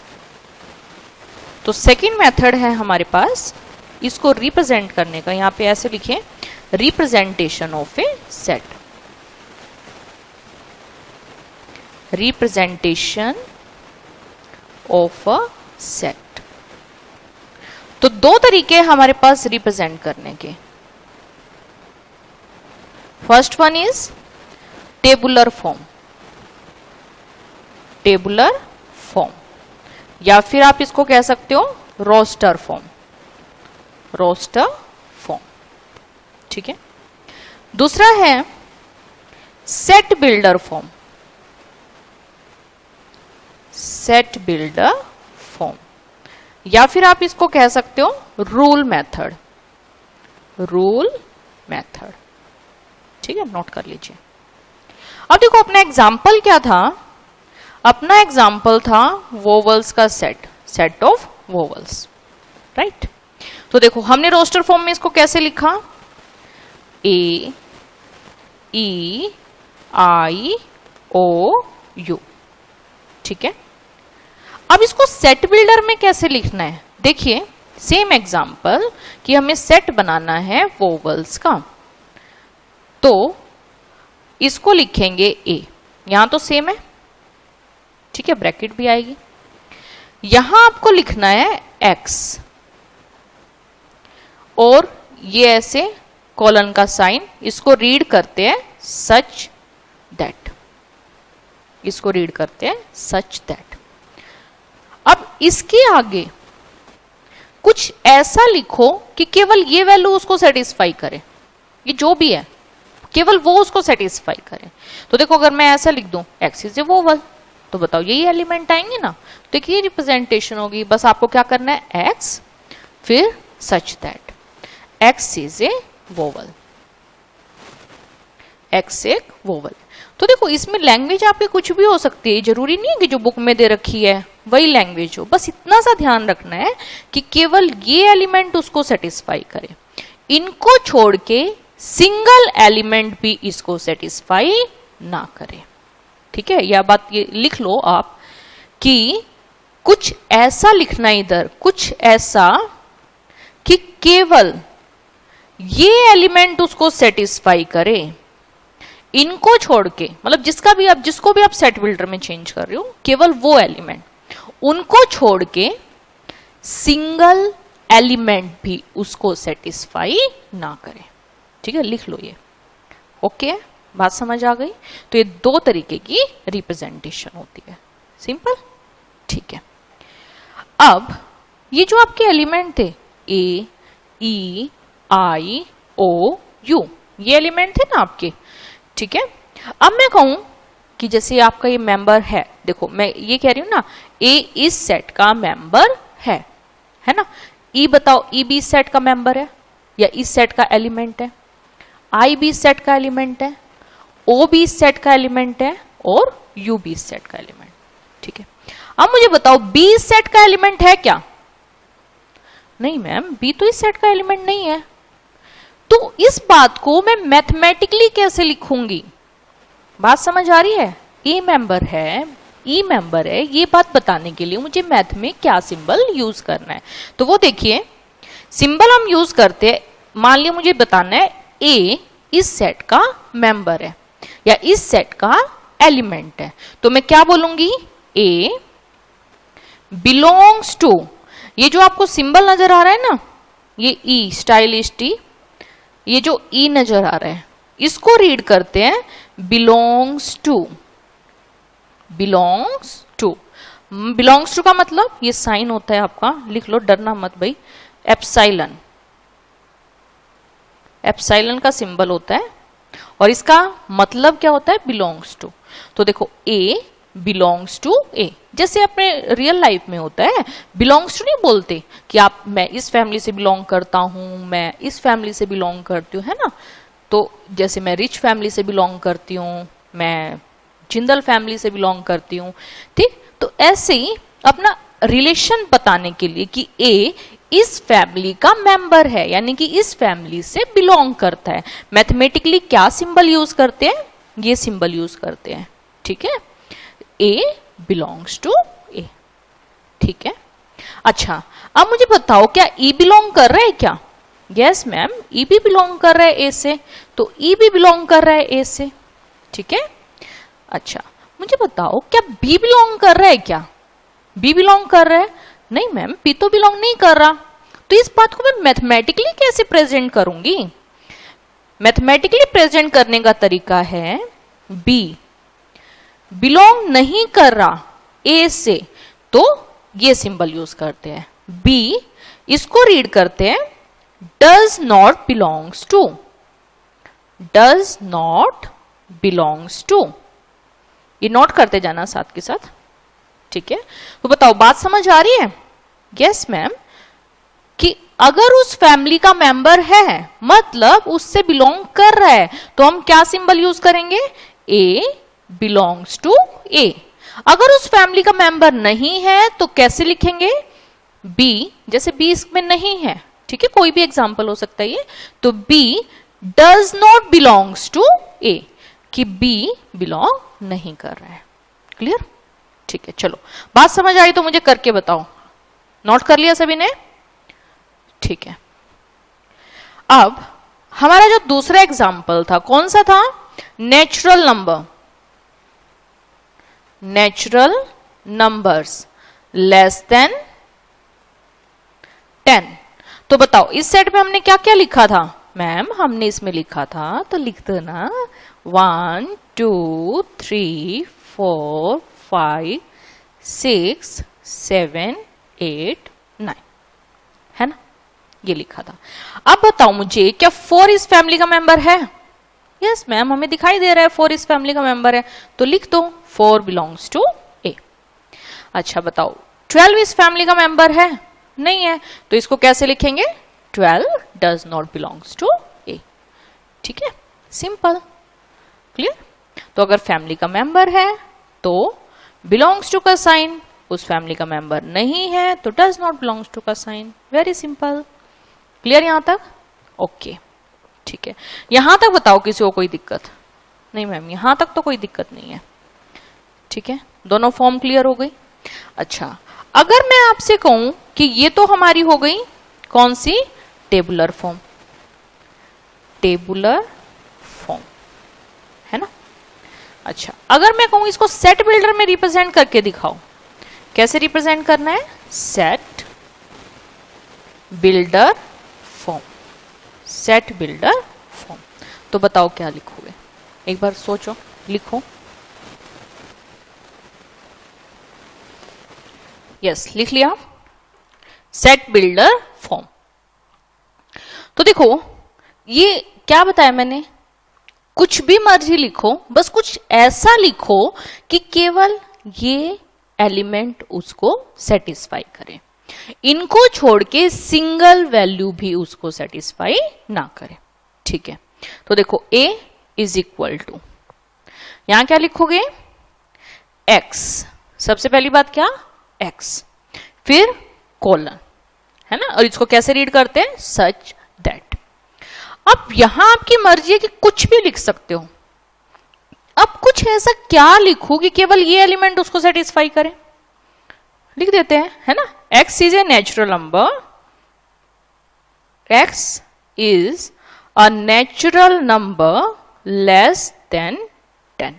तो सेकंड मेथड है हमारे पास इसको रिप्रेजेंट करने का, यहां पे ऐसे लिखें, representation of A set, representation of a set. तो दो तरीके हमारे पास रिप्रेजेंट करने के, first one is tabular form, tabular form, या फिर आप इसको कह सकते हो रोस्टर फॉर्म, रोस्टर फॉर्म। ठीक है, दूसरा है set builder form, set builder form, या फिर आप इसको कह सकते हो रूल मेथड, रूल मेथड। ठीक है, नोट कर लीजिए। अब देखो अपना एग्जाम्पल क्या था, अपना एग्जाम्पल था वोवल्स का set, set of vowels, right. तो देखो हमने रोस्टर फॉर्म में इसको कैसे लिखा, ए ई आई ओ यू। ठीक है, अब इसको सेट बिल्डर में कैसे लिखना है, देखिए सेम एग्जाम्पल कि हमें सेट बनाना है वोवल्स का, तो इसको लिखेंगे ए, यहां तो सेम है, ठीक है, ब्रैकेट भी आएगी, यहां आपको लिखना है एक्स, और ये ऐसे कॉलन का साइन, इसको रीड करते हैं सच दैट, इसको रीड करते हैं सच दैट। अब इसके आगे कुछ ऐसा लिखो कि केवल ये वैल्यू उसको सेटिस्फाई करे, ये जो भी है केवल वो उसको सेटिस्फाई करे। तो देखो अगर मैं ऐसा लिख दूं एक्स इज ए वोवल, तो बताओ यही एलिमेंट आएंगे ना, तो एक ये रिप्रेजेंटेशन होगी। बस आपको क्या करना है, एक्स फिर such that x is a vowel, x एक वोवल। तो देखो इसमें लैंग्वेज आपकी कुछ भी हो सकती है, जरूरी नहीं है कि जो बुक में दे रखी है वही लैंग्वेज हो, बस इतना सा ध्यान रखना है कि केवल ये एलिमेंट उसको सेटिस्फाई करे, इनको छोड़ के सिंगल एलिमेंट भी इसको सेटिस्फाई ना करे। ठीक है, यह बात ये लिख लो आप कि कुछ ऐसा लिखना इधर, कुछ ऐसा कि केवल ये एलिमेंट उसको सेटिस्फाई करे, इनको छोड़ के, मतलब जिसको भी आप सेट बिल्डर में चेंज कर रहे हो, केवल वो एलिमेंट, उनको छोड़ के सिंगल एलिमेंट भी उसको सेटिस्फाई ना करे। ठीक है, लिख लो ये। ओके, बात समझ आ गई? तो ये दो तरीके की रिप्रेजेंटेशन होती है, सिंपल। ठीक है, अब ये जो आपके एलिमेंट थे ए, ई, आई, ओ, यू, ये एलिमेंट थे ना आपके। ठीक है, अब मैं कहूं कि जैसे आपका ये मेंबर है, देखो मैं ये कह रही हूं ना, ए इस सेट का मेंबर है ना। ई बताओ, ई भी इस सेट का मेंबर है या इस सेट का एलिमेंट है? आई भी इस सेट का एलिमेंट है, ओ भी इस सेट का एलिमेंट है और यू भी इस सेट का एलिमेंट। ठीक है, अब मुझे बताओ बी इस सेट का एलिमेंट है क्या? नहीं मैम, बी तो इस सेट का एलिमेंट नहीं है। तो इस बात को मैं मैथमेटिकली कैसे लिखूंगी? बात समझ आ रही है? ए मेंबर है, ई मेंबर है, ये बात बताने के लिए मुझे मैथ में क्या सिंबल यूज करना है। तो वो देखिए, सिंबल हम यूज करते हैं, मान लिया मुझे बताना है ए इस सेट का मेंबर है या इस सेट का एलिमेंट है, तो मैं क्या बोलूंगी? ए बिलोंग्स टू, ये जो आपको सिंबल नजर आ रहा है ना, ये ई, स्टाइलिश टी, ये जो ई नजर आ रहा है, इसको रीड करते हैं belongs to. Belongs to, belongs to का मतलब ये साइन होता है आपका, लिख लो, डरना मत भाई, एप्सिलॉन। एप्सिलॉन का सिंबल होता है और इसका मतलब क्या होता है? Belongs to. तो देखो ए बिलोंग्स टू ए, जैसे अपने रियल लाइफ में होता है, बिलोंग्स टू नहीं बोलते कि आप, मैं इस फैमिली से बिलोंग करता हूं, मैं इस फैमिली से बिलोंग करती हूँ, है ना। तो जैसे मैं रिच फैमिली से बिलोंग करती हूँ, मैं जिंदल फैमिली से बिलोंग करती हूँ। ठीक, तो ऐसे ही अपना रिलेशन बताने के लिए कि ए इस फैमिली का मेंबर है, यानी कि इस फैमिली से बिलोंग करता है, मैथमेटिकली क्या सिंबल यूज करते हैं? ये सिंबल यूज करते हैं। ठीक है, ए बिलोंग्स टू ए। ठीक है, अच्छा अब मुझे बताओ क्या ई बिलोंग कर रहा है क्या? यस मैम, ई भी बिलोंग कर रहा है ए से, तो ई भी बिलोंग कर रहा है ए से। ठीक है, अच्छा मुझे बताओ क्या बी बिलोंग कर रहा है क्या? बी बिलोंग कर रहा है? नहीं मैम, बी तो बिलोंग नहीं कर रहा। तो इस बात को मैं मैथमेटिकली कैसे प्रेजेंट करूंगी? मैथमेटिकली प्रेजेंट करने का तरीका है, बी बिलोंग नहीं कर रहा ए से, तो ये सिंबल यूज करते हैं। बी, इसको रीड करते हैं does not belongs to. Does not belongs to, ये नोट करते जाना साथ के साथ। ठीक है, तो बताओ बात समझ आ रही है? यस मैम, कि अगर उस फैमिली का मेंबर है, मतलब उससे बिलोंग कर रहा है, तो हम क्या सिंबल यूज करेंगे? ए बिलोंग्स टू ए। अगर उस फैमिली का मेंबर नहीं है तो कैसे लिखेंगे? बी, जैसे बी इसमें नहीं है, ठीक है, कोई भी एग्जांपल हो सकता है ये, तो B does not belongs to A, कि बी बिलोंग नहीं कर रहा है। क्लियर? ठीक है, चलो बात समझ आई तो मुझे करके बताओ। नोट कर लिया सभी ने? ठीक है, अब हमारा जो दूसरा एग्जाम्पल था कौन सा था? Natural number. Natural numbers less than 10। तो बताओ इस सेट में हमने क्या क्या लिखा था? मैम हमने इसमें लिखा था, तो लिख दो ना, 1 2 3 4 5 6 7 8 9, है ना, ये लिखा था। अब बताओ मुझे क्या 4 इस फैमिली का मेंबर है? यस मैम, हमें दिखाई दे रहा है 4 इस फैमिली का मेंबर है, तो लिख दो 4 बिलोंग्स टू ए। अच्छा बताओ 12 इस फैमिली का मेंबर है? नहीं है, तो इसको कैसे लिखेंगे? 12 डज नॉट बिलोंग्स टू ए। ठीक है, सिंपल, क्लियर? तो अगर फैमिली का मेंबर है तो बिलोंग्स टू का साइन, उस फैमिली का मेंबर नहीं है तो डज नॉट बिलोंग्स टू का साइन। वेरी सिंपल, क्लियर यहां तक? ओके, ठीक है, यहां तक बताओ किसी को कोई दिक्कत? नहीं मैम, यहां तक तो कोई दिक्कत नहीं है। ठीक है, दोनों फॉर्म क्लियर हो गई। अच्छा, अगर मैं आपसे कहूं कि ये तो हमारी हो गई कौन सी? टेबुलर फॉर्म, टेबुलर फॉर्म, है ना। अच्छा, अगर मैं कहूं इसको सेट बिल्डर में रिप्रेजेंट करके दिखाओ, कैसे रिप्रेजेंट करना है? Set builder form, set builder form. तो बताओ क्या लिखोगे, एक बार सोचो, लिखो। यस, लिख लिया, सेट बिल्डर फॉर्म। तो देखो ये क्या बताया मैंने, कुछ भी मर्जी लिखो, बस कुछ ऐसा लिखो कि केवल ये एलिमेंट उसको सेटिस्फाई करे, इनको छोड़ के सिंगल वैल्यू भी उसको सेटिस्फाई ना करे। ठीक है, तो देखो a इज इक्वल टू, यहां क्या लिखोगे? x, सबसे पहली बात क्या? x, फिर कोलन, है ना, और इसको कैसे रीड करते हैं? Such that. अब यहां आपकी मर्जी है कि कुछ भी लिख सकते हो। अब कुछ ऐसा क्या लिखो कि केवल ये एलिमेंट उसको सेटिस्फाई करे? लिख देते हैं, है ना। x is a natural number, x is a natural number less than 10,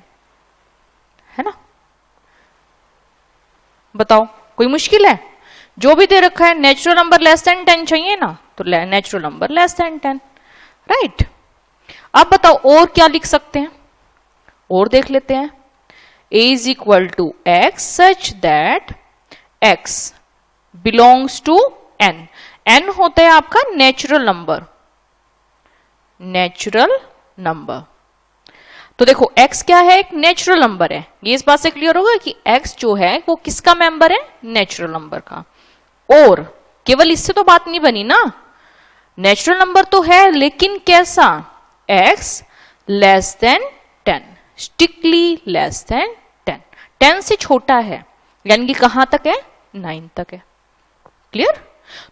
है ना। बताओ कोई मुश्किल है? जो भी दे रखा है नेचुरल नंबर लेस देन 10 चाहिए ना, तो natural number less than 10, right. अब बताओ और क्या लिख सकते हैं, और देख लेते हैं। a is equal to x such that x belongs to n, n होता है आपका नेचुरल नंबर, नेचुरल नंबर। तो देखो x क्या है? एक नेचुरल नंबर है, ये इस बात से क्लियर होगा कि x जो है वो किसका मेंबर है? नेचुरल नंबर का। और केवल इससे तो बात नहीं बनी ना, नेचुरल नंबर तो है लेकिन कैसा? x less then 10, strictly less than 10, 10 से छोटा है, यानी कि कहां तक है? 9 तक है। क्लियर?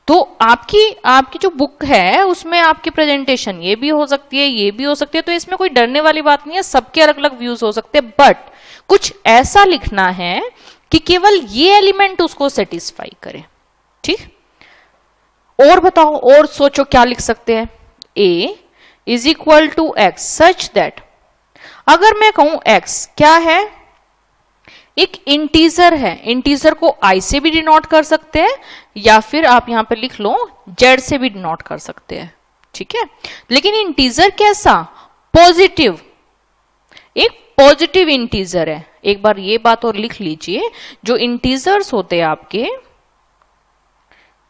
तो आपकी जो बुक है उसमें आपकी प्रेजेंटेशन ये भी हो सकती है, ये भी हो सकती है, तो इसमें कोई डरने वाली बात नहीं है, सबके अलग अलग व्यूज हो सकते हैं, बट कुछ ऐसा लिखना है कि केवल ये एलिमेंट उसको सेटिस्फाई करे। ठीक, और बताओ, और सोचो क्या लिख सकते हैं। a is equal to x such that, अगर मैं कहूं x क्या है? एक इंटीजर है, इंटीजर को i से भी डिनोट कर सकते हैं या फिर आप यहां पे लिख लो z से भी डिनोट कर सकते हैं। ठीक है, लेकिन इंटीजर कैसा? पॉजिटिव, एक पॉजिटिव इंटीजर है। एक बार ये बात और लिख लीजिए, जो इंटीजर्स होते हैं आपके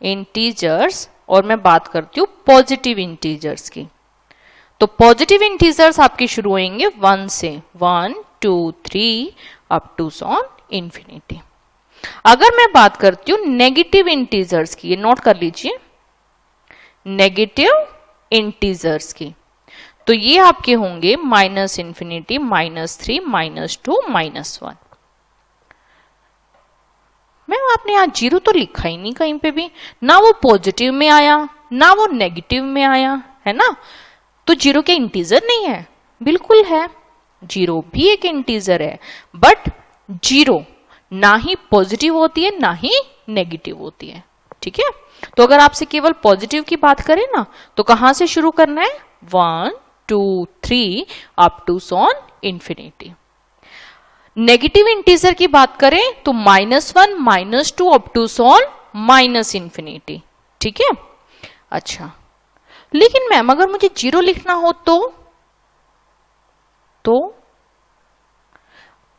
इंटीजर्स, और मैं बात करती हूं पॉजिटिव इंटीजर्स की, तो पॉजिटिव इंटीजर्स आपके शुरू होंगे 1 से, 1 2 3 अप टू ऑन इंफिनिटी। अगर मैं बात करती हूं नेगेटिव इंटीजर्स की, ये नोट कर लीजिए, नेगेटिव इंटीजर्स की, तो ये आपके होंगे माइनस इंफिनिटी, -3, -2, -1। मैम आपने यहाँ 0 तो लिखा ही नहीं कहीं पे भी, ना वो पॉजिटिव में आया ना वो नेगेटिव में आया, है ना। तो 0 क्या इंटीजर नहीं है? बिल्कुल है, 0 भी एक इंटीजर है, बट 0 ना ही पॉजिटिव होती है ना ही नेगेटिव होती है। ठीक है, तो अगर आपसे केवल पॉजिटिव की बात करें ना, तो कहां से शुरू करना है? 1 2 3 up to on infinity. Negative integer की बात करें तो -1 -2 up to on minus infinity. ठीक है, अच्छा, लेकिन मैम अगर मुझे 0 लिखना हो तो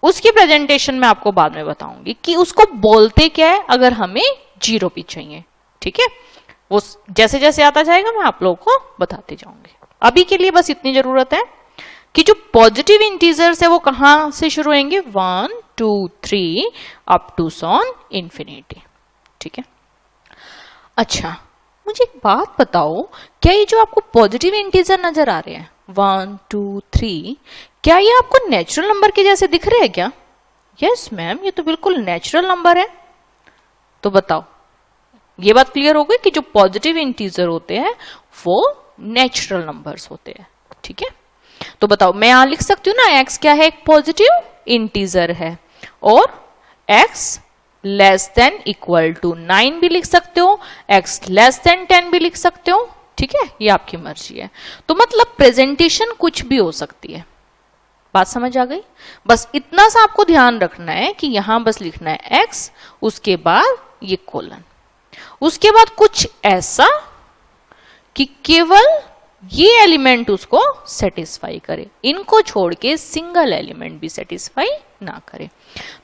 उसकी प्रेजेंटेशन में आपको बाद में बताऊंगी कि उसको बोलते क्या है अगर हमें 0 भी चाहिए। ठीक है, वो जैसे जैसे आता जाएगा मैं आप लोगों को बताते जाऊंगी। अभी के लिए बस इतनी जरूरत है कि जो पॉजिटिव इंटीजर्स है वो कहां से शुरू होंगे? 1 2 3 अप टू ऑन इंफिनिटी। ठीक है, अच्छा मुझे एक बात बताओ, क्या ये जो आपको पॉजिटिव इंटीजर नजर आ रहे हैं 1 2 3, क्या ये आपको नेचुरल नंबर के जैसे दिख रहे हैं क्या? यस मैम, ये तो बिल्कुल नेचुरल नंबर है। तो बताओ, ये बात क्लियर हो गई कि जो पॉजिटिव इंटीजर होते हैं वो नेचुरल नंबर्स होते हैं। ठीक है, तो बताओ, मैं यहां लिख सकती हूँ ना, x क्या है? एक पॉजिटिव इंटीजर है, और x less than equal to 9 भी लिख सकते हो, x लेस देन 10 भी लिख सकते हो। ठीक है, ये आपकी मर्जी है। तो मतलब प्रेजेंटेशन कुछ भी हो सकती है। बात समझ आ गई? बस इतना सा आपको ध्यान रखना है कि यहां बस लिखना है x, उसके बाद ये कोलन, उसके बाद कुछ ऐसा कि केवल ये एलिमेंट उसको सेटिस्फाई करे, इनको छोड़ के सिंगल एलिमेंट भी सेटिस्फाई ना करे।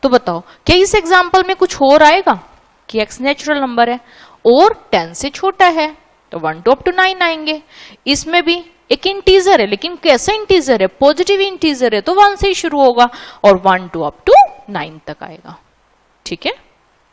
तो बताओ क्या इस एग्जांपल में कुछ और आएगा कि x नेचुरल नंबर है और 10 से छोटा है तो 1 to up to 9 आएंगे। इसमें भी एक इंटीजर है, लेकिन कैसा इंटीजर है? पॉजिटिव इंटीजर है, तो 1 से ही शुरू होगा और 1 to up to 9 तक आएगा। ठीक है,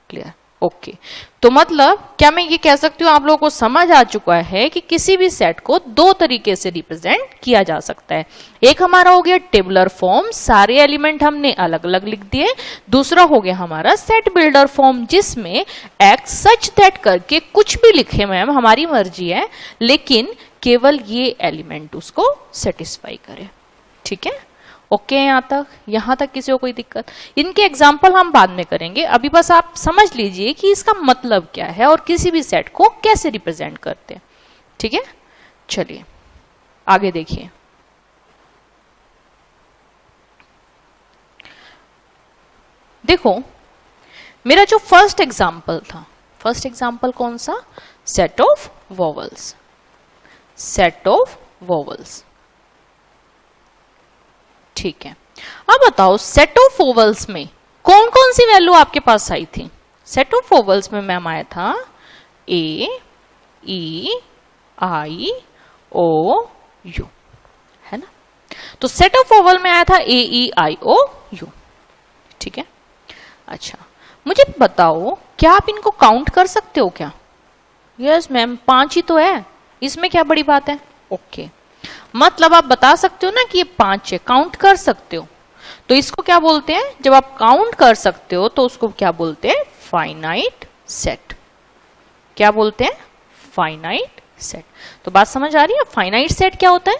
क्लियर? ओके। तो मतलब क्या मैं ये कह सकती हूँ आप लोगों को समझ आ चुका है कि किसी भी सेट को दो तरीके से रिप्रेजेंट किया जा सकता है। एक हमारा हो गया टेबुलर फॉर्म, सारे एलिमेंट हमने अलग अलग लिख दिए। दूसरा हो गया हमारा सेट बिल्डर फॉर्म, जिसमें एक्ट सच दैट करके कुछ भी लिखे मैम हमारी मर्जी है, लेकिन केवल ये एलिमेंट उसको सेटिस्फाई करे। ठीक है, ओके यहां तक किसी को कोई दिक्कत? इनके एग्जाम्पल हम बाद में करेंगे, अभी बस आप समझ लीजिए कि इसका मतलब क्या है और किसी भी सेट को कैसे रिप्रेजेंट करते हैं। ठीक है, चलिए आगे देखिए। देखो मेरा जो फर्स्ट एग्जाम्पल था, फर्स्ट एग्जाम्पल कौन सा? Set of vowels, set of vowels. ठीक है, अब बताओ सेट ऑफ वोवेल्स में कौन कौन सी वैल्यू आपके पास आई थी? सेट ऑफ वोवेल्स में मैम आया था ए, ई, आई, ओ, यू, है ना? तो सेट ऑफ वोवेल में आया था ए, ई, आई, ओ, यू। ठीक है, अच्छा मुझे बताओ क्या आप इनको काउंट कर सकते हो क्या? यस मैम, 5 ही तो है, इसमें क्या बड़ी बात है? ओके, मतलब आप बता सकते हो ना कि ये 5 है, काउंट कर सकते हो। तो इसको क्या बोलते हैं? जब आप काउंट कर सकते हो तो उसको क्या बोलते हैं? Finite set. क्या बोलते हैं? Finite set. तो बात समझ आ रही है? फाइनाइट सेट क्या होता है?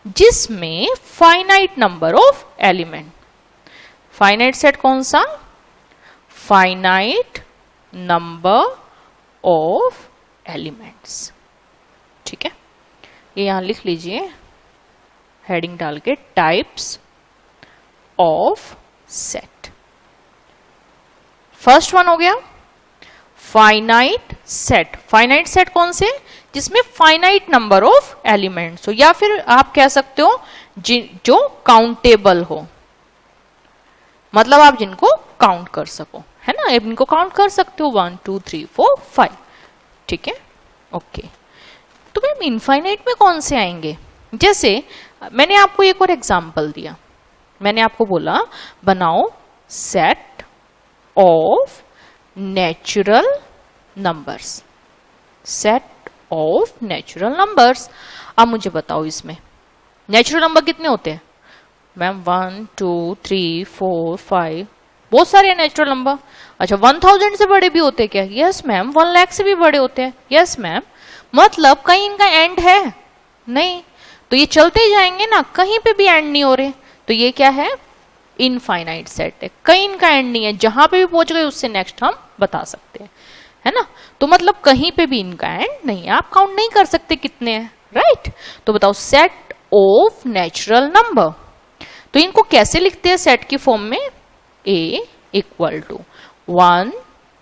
जिसमें finite number of element. Finite set कौन सा? Finite number of elements. ठीक है, ये यहां लिख लीजिए हेडिंग डाल के, types of set. First one हो गया फाइनाइट सेट। फाइनाइट सेट कौन से? जिसमें फाइनाइट नंबर ऑफ एलिमेंट्स हो, या फिर आप कह सकते हो जो काउंटेबल हो, मतलब आप जिनको काउंट कर सको, है ना? इनको काउंट कर सकते हो 1 2 3 4 5। ठीक है, ओके। तो मैम इनफाइनाइट में कौन से आएंगे? जैसे मैंने आपको एक और एग्जांपल दिया, मैंने आपको बोला बनाओ set of natural numbers, set of natural numbers. अब मुझे बताओ इसमें नेचुरल नंबर कितने होते हैं? मैम 1 2 3 4 5, बहुत सारे नेचुरल नंबर। अच्छा 1000 से बड़े भी होते हैं क्या? Yes ma'am. 1 लाख से भी बड़े होते हैं? Yes ma'am. मतलब कहीं इनका एंड है? नहीं, तो ये चलते ही जाएंगे ना, कहीं पे भी एंड नहीं हो रहे, तो ये क्या है? इनफाइनाइट सेट है, कहीं इनका एंड नहीं है, जहां पे भी पहुंच गए उससे नेक्स्ट हम बता सकते हैं, है ना? तो मतलब कहीं पे भी इनका एंड नहीं है, आप काउंट नहीं कर सकते कितने हैं, राइट? तो बताओ सेट ऑफ नेचुरल नंबर, तो इनको कैसे लिखते हैं सेट की फॉर्म में? ए इक्वल टू 1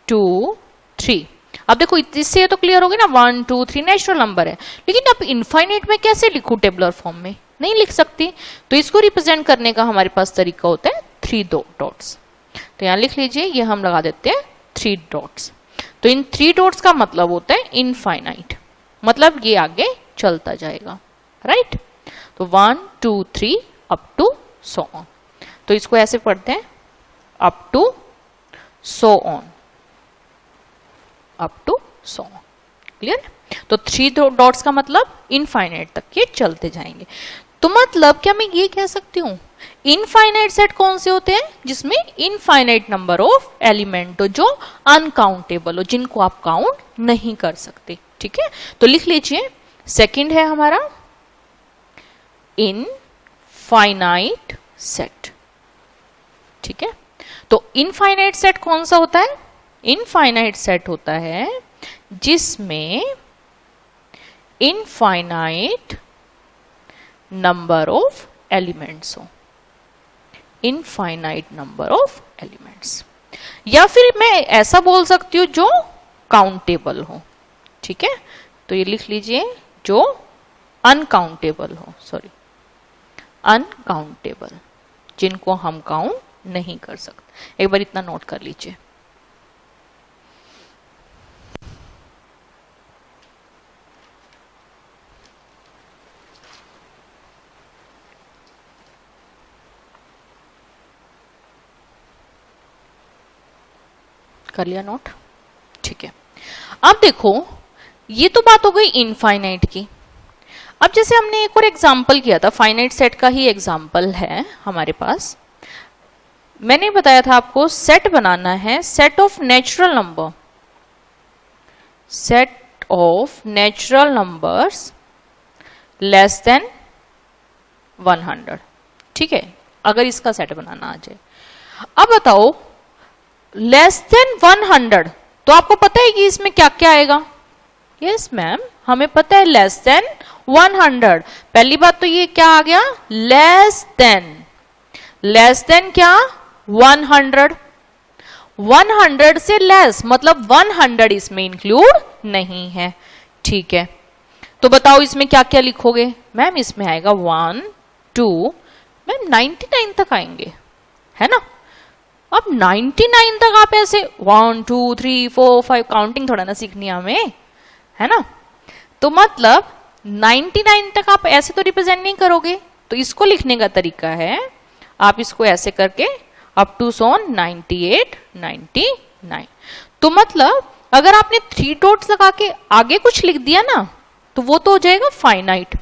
2 3। अब देखो इससे तो क्लियर हो गया ना, 1 2 3 नेचुरल नंबर है, लेकिन अब इनफाइनाइट में कैसे लिखूं? टेबुलर फॉर्म में नहीं लिख सकती, तो इसको रिप्रेजेंट करने का हमारे पास तरीका होता है 3 डॉट्स। तो यहां लिख लीजिए, ये हम लगा देते हैं 3 डॉट्स। तो इन 3 डॉट्स का मतलब होता है इनफाइनाइट, मतलब ये आगे चलता जाएगा, राइट? तो 1 2 3 अप टू सो ऑन। तो इसको ऐसे पढ़ते हैं up to so on, up to so on. Clear? तो 3 डॉट्स का मतलब इनफाइनाइट तक ये चलते जाएंगे। तो मतलब क्या मैं ये कह सकती हूं इनफाइनाइट सेट कौन से होते हैं? जिसमें इनफाइनाइट नंबर ऑफ एलिमेंट हो, जो अनकाउंटेबल हो, जिनको आप काउंट नहीं कर सकते। ठीक है, तो लिख लीजिए सेकंड है हमारा इनफाइनाइट सेट। ठीक है, तो इनफाइनाइट सेट कौन सा होता है? इनफाइनाइट सेट होता है जिसमें इनफाइनाइट नंबर ऑफ एलिमेंट्स हो, इनफाइनाइट नंबर ऑफ एलिमेंट्स, या फिर मैं ऐसा बोल सकती हूं जो काउंटेबल हो। ठीक है, तो ये लिख लीजिए जो अनकाउंटेबल हो, सॉरी अनकाउंटेबल, जिनको हम काउंट नहीं कर सकते। एक बार इतना नोट कर लीजिए। कर लिया नोट? ठीक है, अब देखो ये तो बात हो गई इनफाइनाइट की। अब जैसे हमने एक और एग्जाम्पल किया था, फाइनाइट सेट का ही एग्जाम्पल है हमारे पास। मैंने बताया था आपको सेट बनाना है, set of natural number, set of natural numbers less than 100। ठीक है, अगर इसका सेट बनाना आ जाए। अब बताओ लेस देन 100, तो आपको पता है कि इसमें क्या क्या आएगा? यस मैम, हमें पता है लेस देन 100। पहली बात तो ये क्या आ गया? लेस देन क्या? 100। 100 से लेस मतलब 100 इसमें इंक्लूड नहीं है। ठीक है, तो बताओ इसमें क्या क्या लिखोगे? मैम इसमें आएगा 1 2, मैम 99 तक आएंगे, है ना? अब 99 तक आप ऐसे 1 2 3 4 5 काउंटिंग थोड़ा ना सीखनी हमें, है ना? तो मतलब 99 तक आप ऐसे तो रिप्रेजेंट नहीं करोगे, तो इसको लिखने का तरीका है आप इसको ऐसे करके अप टू सोन 98 99। तो मतलब अगर आपने 3 डॉट्स लगा के आगे कुछ लिख दिया ना, तो वो तो हो जाएगा फाइनाइट।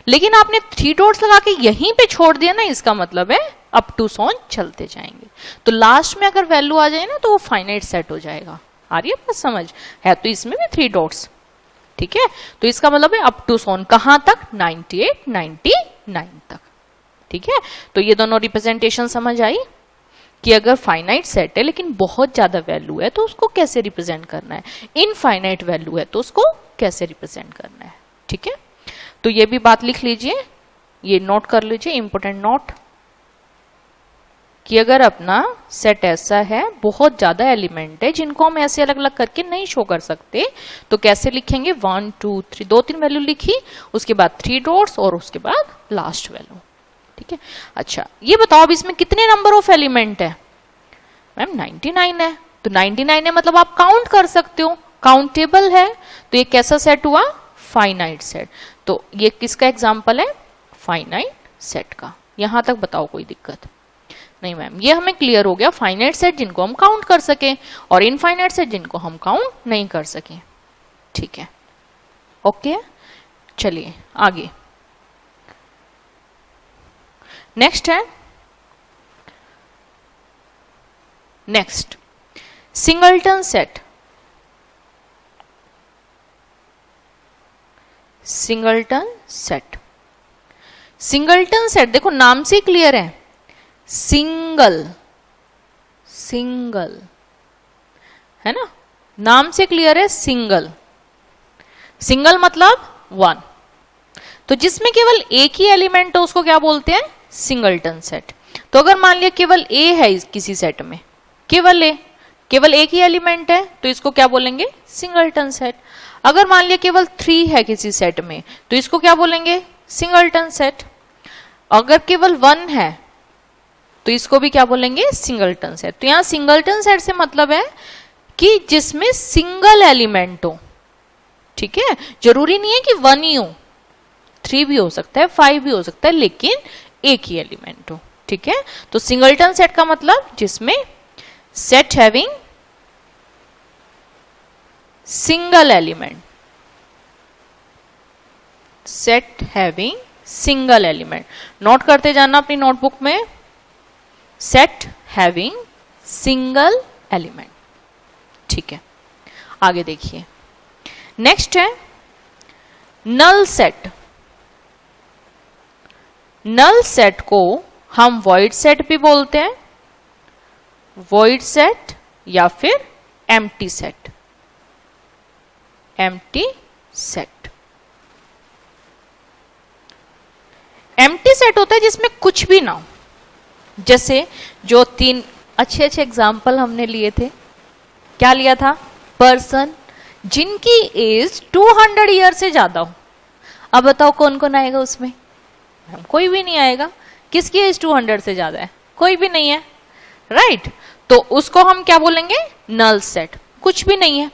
लेकिन आपने 3 डॉट्स लगा के यहीं पे छोड़ दिया ना, इसका मतलब है अप टू सोन चलते जाएंगे। तो लास्ट में अगर वैल्यू आ जाए ना, तो वो फाइनाइट सेट हो जाएगा। आ रही है बात समझ? है तो इसमें भी 3 डॉट्स। ठीक है, तो इसका मतलब है अप टू सोन कहां तक? 98 99 तक। ठीक है, तो ये दोनों रिप्रेजेंटेशन समझ आई कि अगर फाइनाइट सेट है लेकिन बहुत ज्यादा वैल्यू है तो उसको कैसे रिप्रेजेंट करना है, इनफाइनाइट वैल्यू है तो उसको कैसे रिप्रेजेंट करना है। ठीक है, तो ये भी बात लिख लीजिए, ये नोट कर लीजिए, इंपोर्टेंट नोट, कि अगर अपना सेट ऐसा है बहुत ज्यादा एलिमेंट है जिनको हम ऐसे अलग अलग करके नहीं शो कर सकते, तो कैसे लिखेंगे? 1 2 3, 2-3 वैल्यू लिखी, उसके बाद 3 डॉट्स और उसके बाद लास्ट वैल्यू। ठीक है, अच्छा ये बताओ अब इसमें कितने नंबर ऑफ एलिमेंट है? मैम 99 है। तो 99 है मतलब आप काउंट कर सकते हो, काउंटेबल है, तो ये कैसा सेट हुआ? Finite set. तो ये किसका एग्जाम्पल है? फाइनाइट सेट का। यहां तक बताओ कोई दिक्कत नहीं? मैम ये हमें क्लियर हो गया, फाइनाइट सेट जिनको हम काउंट कर सके और इनफाइनाइट सेट जिनको हम काउंट नहीं कर सके। ठीक है, ओके, चलिए आगे। नेक्स्ट है, next singleton set. Singleton set, singleton set देखो नाम से क्लियर है, सिंगल सिंगल है ना, नाम से क्लियर है, सिंगल। सिंगल मतलब 1, तो जिसमें केवल एक ही एलिमेंट हो उसको क्या बोलते हैं? Singleton set. तो अगर मान लिया केवल ए है किसी सेट में, केवल ए, केवल एक ही एलिमेंट है, तो इसको क्या बोलेंगे? Singleton set. अगर मान लिया केवल 3 है किसी सेट में, तो इसको क्या बोलेंगे? Singleton set. अगर केवल 1 है तो इसको भी क्या बोलेंगे? Singleton set. तो यहां सिंगलटन सेट से मतलब है कि जिसमें सिंगल एलिमेंट हो। ठीक है, जरूरी नहीं है कि 1 ही हो, 3 भी हो सकता है, 5 भी हो सकता है, लेकिन एक ही एलिमेंट हो। ठीक है, तो सिंगलटन सेट का मतलब जिसमें set having single element, set having single element. Note करते जाना अपनी नोटबुक में, सेट हैविंग सिंगल एलिमेंट। ठीक है, आगे देखिए, नेक्स्ट है नल सेट। नल सेट को हम वॉइड सेट भी बोलते हैं, वॉइड सेट या फिर empty set, empty set. Empty set होता है जिसमें कुछ भी ना हो। जैसे जो 3 अच्छे अच्छे एग्जाम्पल हमने लिए थे, क्या लिया था? पर्सन जिनकी एज 200 ईयर से ज्यादा हो। अब बताओ कौन कौन आएगा उसमें? कोई भी नहीं आएगा। किसकी एज 200 से ज्यादा है? कोई भी नहीं है, राइट? तो उसको हम क्या बोलेंगे? नल सेट, कुछ भी नहीं है।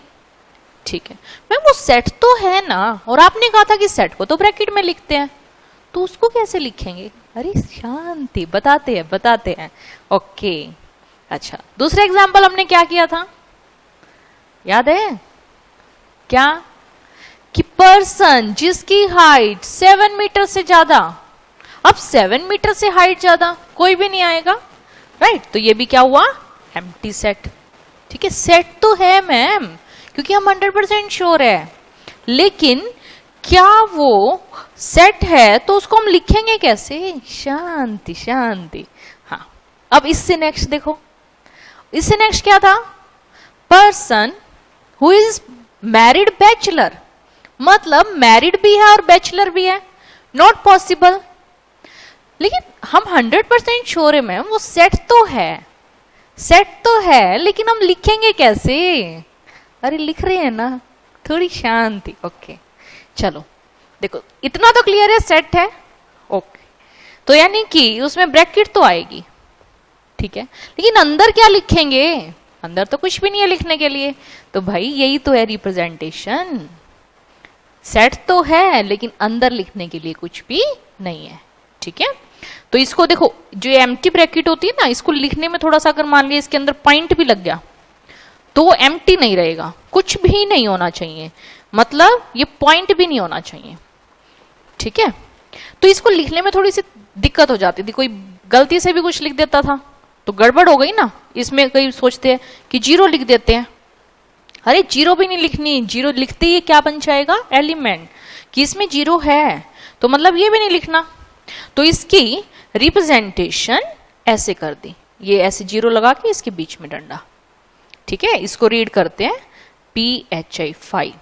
ठीक है मैम, वो सेट तो है ना, और आपने कहा था कि सेट को तो ब्रैकेट में लिखते हैं, तो उसको कैसे लिखेंगे? अरे शांति, बताते हैं। ओके, अच्छा दूसरा एग्जाम्पल हमने क्या किया था, याद है क्या? कि पर्सन जिसकी हाइट 7 मीटर से ज्यादा। अब 7 मीटर से हाइट ज्यादा कोई भी नहीं आएगा, राइट? तो ये भी क्या हुआ? Empty set. ठीक है, सेट तो है मैम, क्योंकि हम 100% श्योर है, लेकिन क्या वो सेट है तो उसको हम लिखेंगे कैसे? शांति। हाँ, अब इससे नेक्स्ट देखो, इससे नेक्स्ट क्या था? Person who is married bachelor, मतलब मैरिड भी है और बैचलर भी है, नॉट पॉसिबल। लेकिन हम 100% श्योर है मैम, वो सेट तो है, लेकिन हम लिखेंगे कैसे? अरे लिख रहे हैं ना, थोड़ी शांति। ओके चलो देखो, इतना तो क्लियर है, सेट है। ओके, तो यानी कि उसमें ब्रैकेट तो आएगी, ठीक है, लेकिन अंदर क्या लिखेंगे? अंदर तो कुछ भी नहीं है लिखने के लिए। तो भाई यही तो है रिप्रेजेंटेशन, सेट तो है लेकिन अंदर लिखने के लिए कुछ भी नहीं है। ठीक है, तो इसको देखो, जो एम्प्टी ब्रैकेट होती है ना, इसको लिखने में थोड़ा सा अगर मान लिया इसके अंदर पॉइंट भी लग गया तो वो एम्प्टी नहीं रहेगा, कुछ भी नहीं होना चाहिए, मतलब ये पॉइंट भी नहीं होना चाहिए। ठीक है, तो इसको लिखने में थोड़ी सी दिक्कत हो जाती थी, कोई गलती से भी कुछ लिख देता था तो गड़बड़ हो गई ना। इसमें कई सोचते हैं कि 0 लिख देते हैं, अरे 0 भी नहीं लिखनी, 0 लिखते ही क्या बन जाएगा? एलिमेंट, कि इसमें 0 है तो मतलब ये भी नहीं लिखना। तो इसकी रिप्रेजेंटेशन ऐसे कर दी, ये ऐसे 0 लगा के इसके बीच में डंडा। ठीक है, इसको रीड करते हैं PHI 5,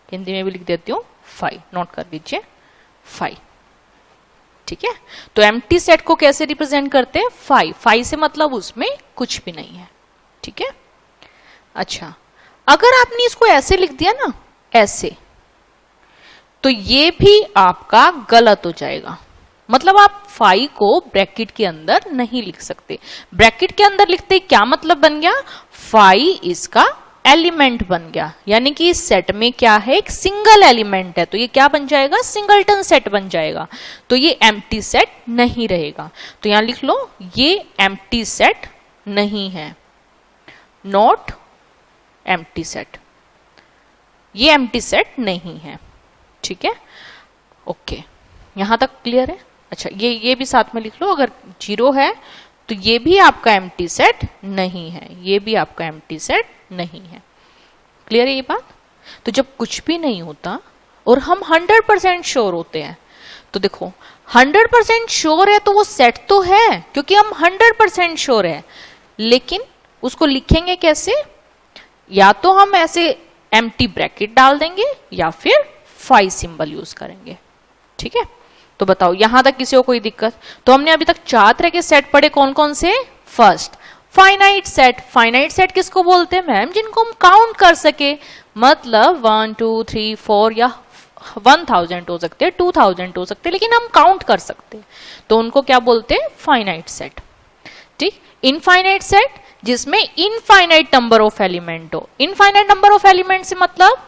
हिंदी में भी लिख देती हूँ 5, नोट कर लीजिए 5। ठीक है, तो एम्प्टी सेट को कैसे रिप्रेजेंट करते हैं? 5 से मतलब उसमें कुछ भी नहीं है। ठीक है, अच्छा अगर आपने इसको ऐसे लिख दिया ना, ऐसे, तो ये भी आपका गलत हो जाएगा, मतलब आप 5 को ब्रैकेट के अंदर नहीं लिख सकते। ब्रैकेट के अंदर लिखते क्या मतलब बन गया? 5 इसका एलिमेंट बन गया, यानी कि इस सेट में क्या है? एक सिंगल एलिमेंट है, तो ये क्या बन जाएगा? सिंगलटन सेट बन जाएगा, तो ये एम्प्टी सेट नहीं रहेगा। तो यहां लिख लो, ये एम्प्टी सेट नहीं है, नॉट एम्प्टी सेट, ये एम्प्टी सेट नहीं है। ठीक है, ओके, यहां तक क्लियर है? अच्छा, ये भी साथ में लिख लो, अगर 0 है तो ये भी आपका एम्प्टी सेट नहीं है, ये भी आपका एम्प्टी सेट नहीं है। क्लियर है ये बात? तो जब कुछ भी नहीं होता और हम 100% श्योर होते हैं, तो देखो 100% श्योर है तो वो सेट तो है, क्योंकि हम 100% श्योर है, लेकिन उसको लिखेंगे कैसे? या तो हम ऐसे एम्प्टी ब्रैकेट डाल देंगे या फिर 5 सिंबल यूज करेंगे। ठीक है, तो बताओ यहां तक किसी को कोई दिक्कत? तो हमने अभी तक 4 तरह के सेट पढ़े, कौन कौन से? First, finite set. Finite set किसको बोलते हैं मैम? जिनको हम काउंट कर सके, मतलब 1 2 3 4 या 1000 हो सकते हैं, 2000 हो सकते हैं, लेकिन हम काउंट कर सकते हैं, तो उनको क्या बोलते हैं? Finite set. ठीक, इनफाइनाइट सेट जिसमें इनफाइनाइट नंबर ऑफ एलिमेंट हो। इनफाइनाइट नंबर ऑफ एलिमेंट से मतलब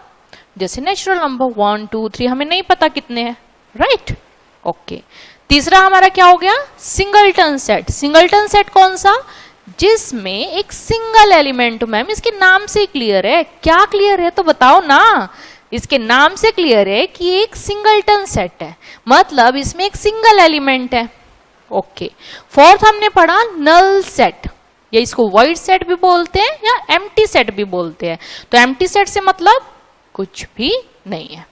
जैसे नेचुरल नंबर 1 2 3 हमें नहीं पता कितने हैं, राइट? ओके, तीसरा हमारा क्या हो गया? Singleton set. सिंगलटन सेट कौन सा? जिसमें एक सिंगल एलिमेंट। मैम इसके नाम से क्लियर है, क्या क्लियर है तो बताओ ना। इसके नाम से क्लियर है कि एक सिंगलटन सेट है, मतलब इसमें एक सिंगल एलिमेंट है। ओके, फोर्थ हमने पढ़ा नल सेट, या इसको वॉइड सेट भी बोलते हैं या एम्प्टी सेट भी बोलते हैं। तो एम्प्टी सेट से मतलब कुछ भी नहीं है,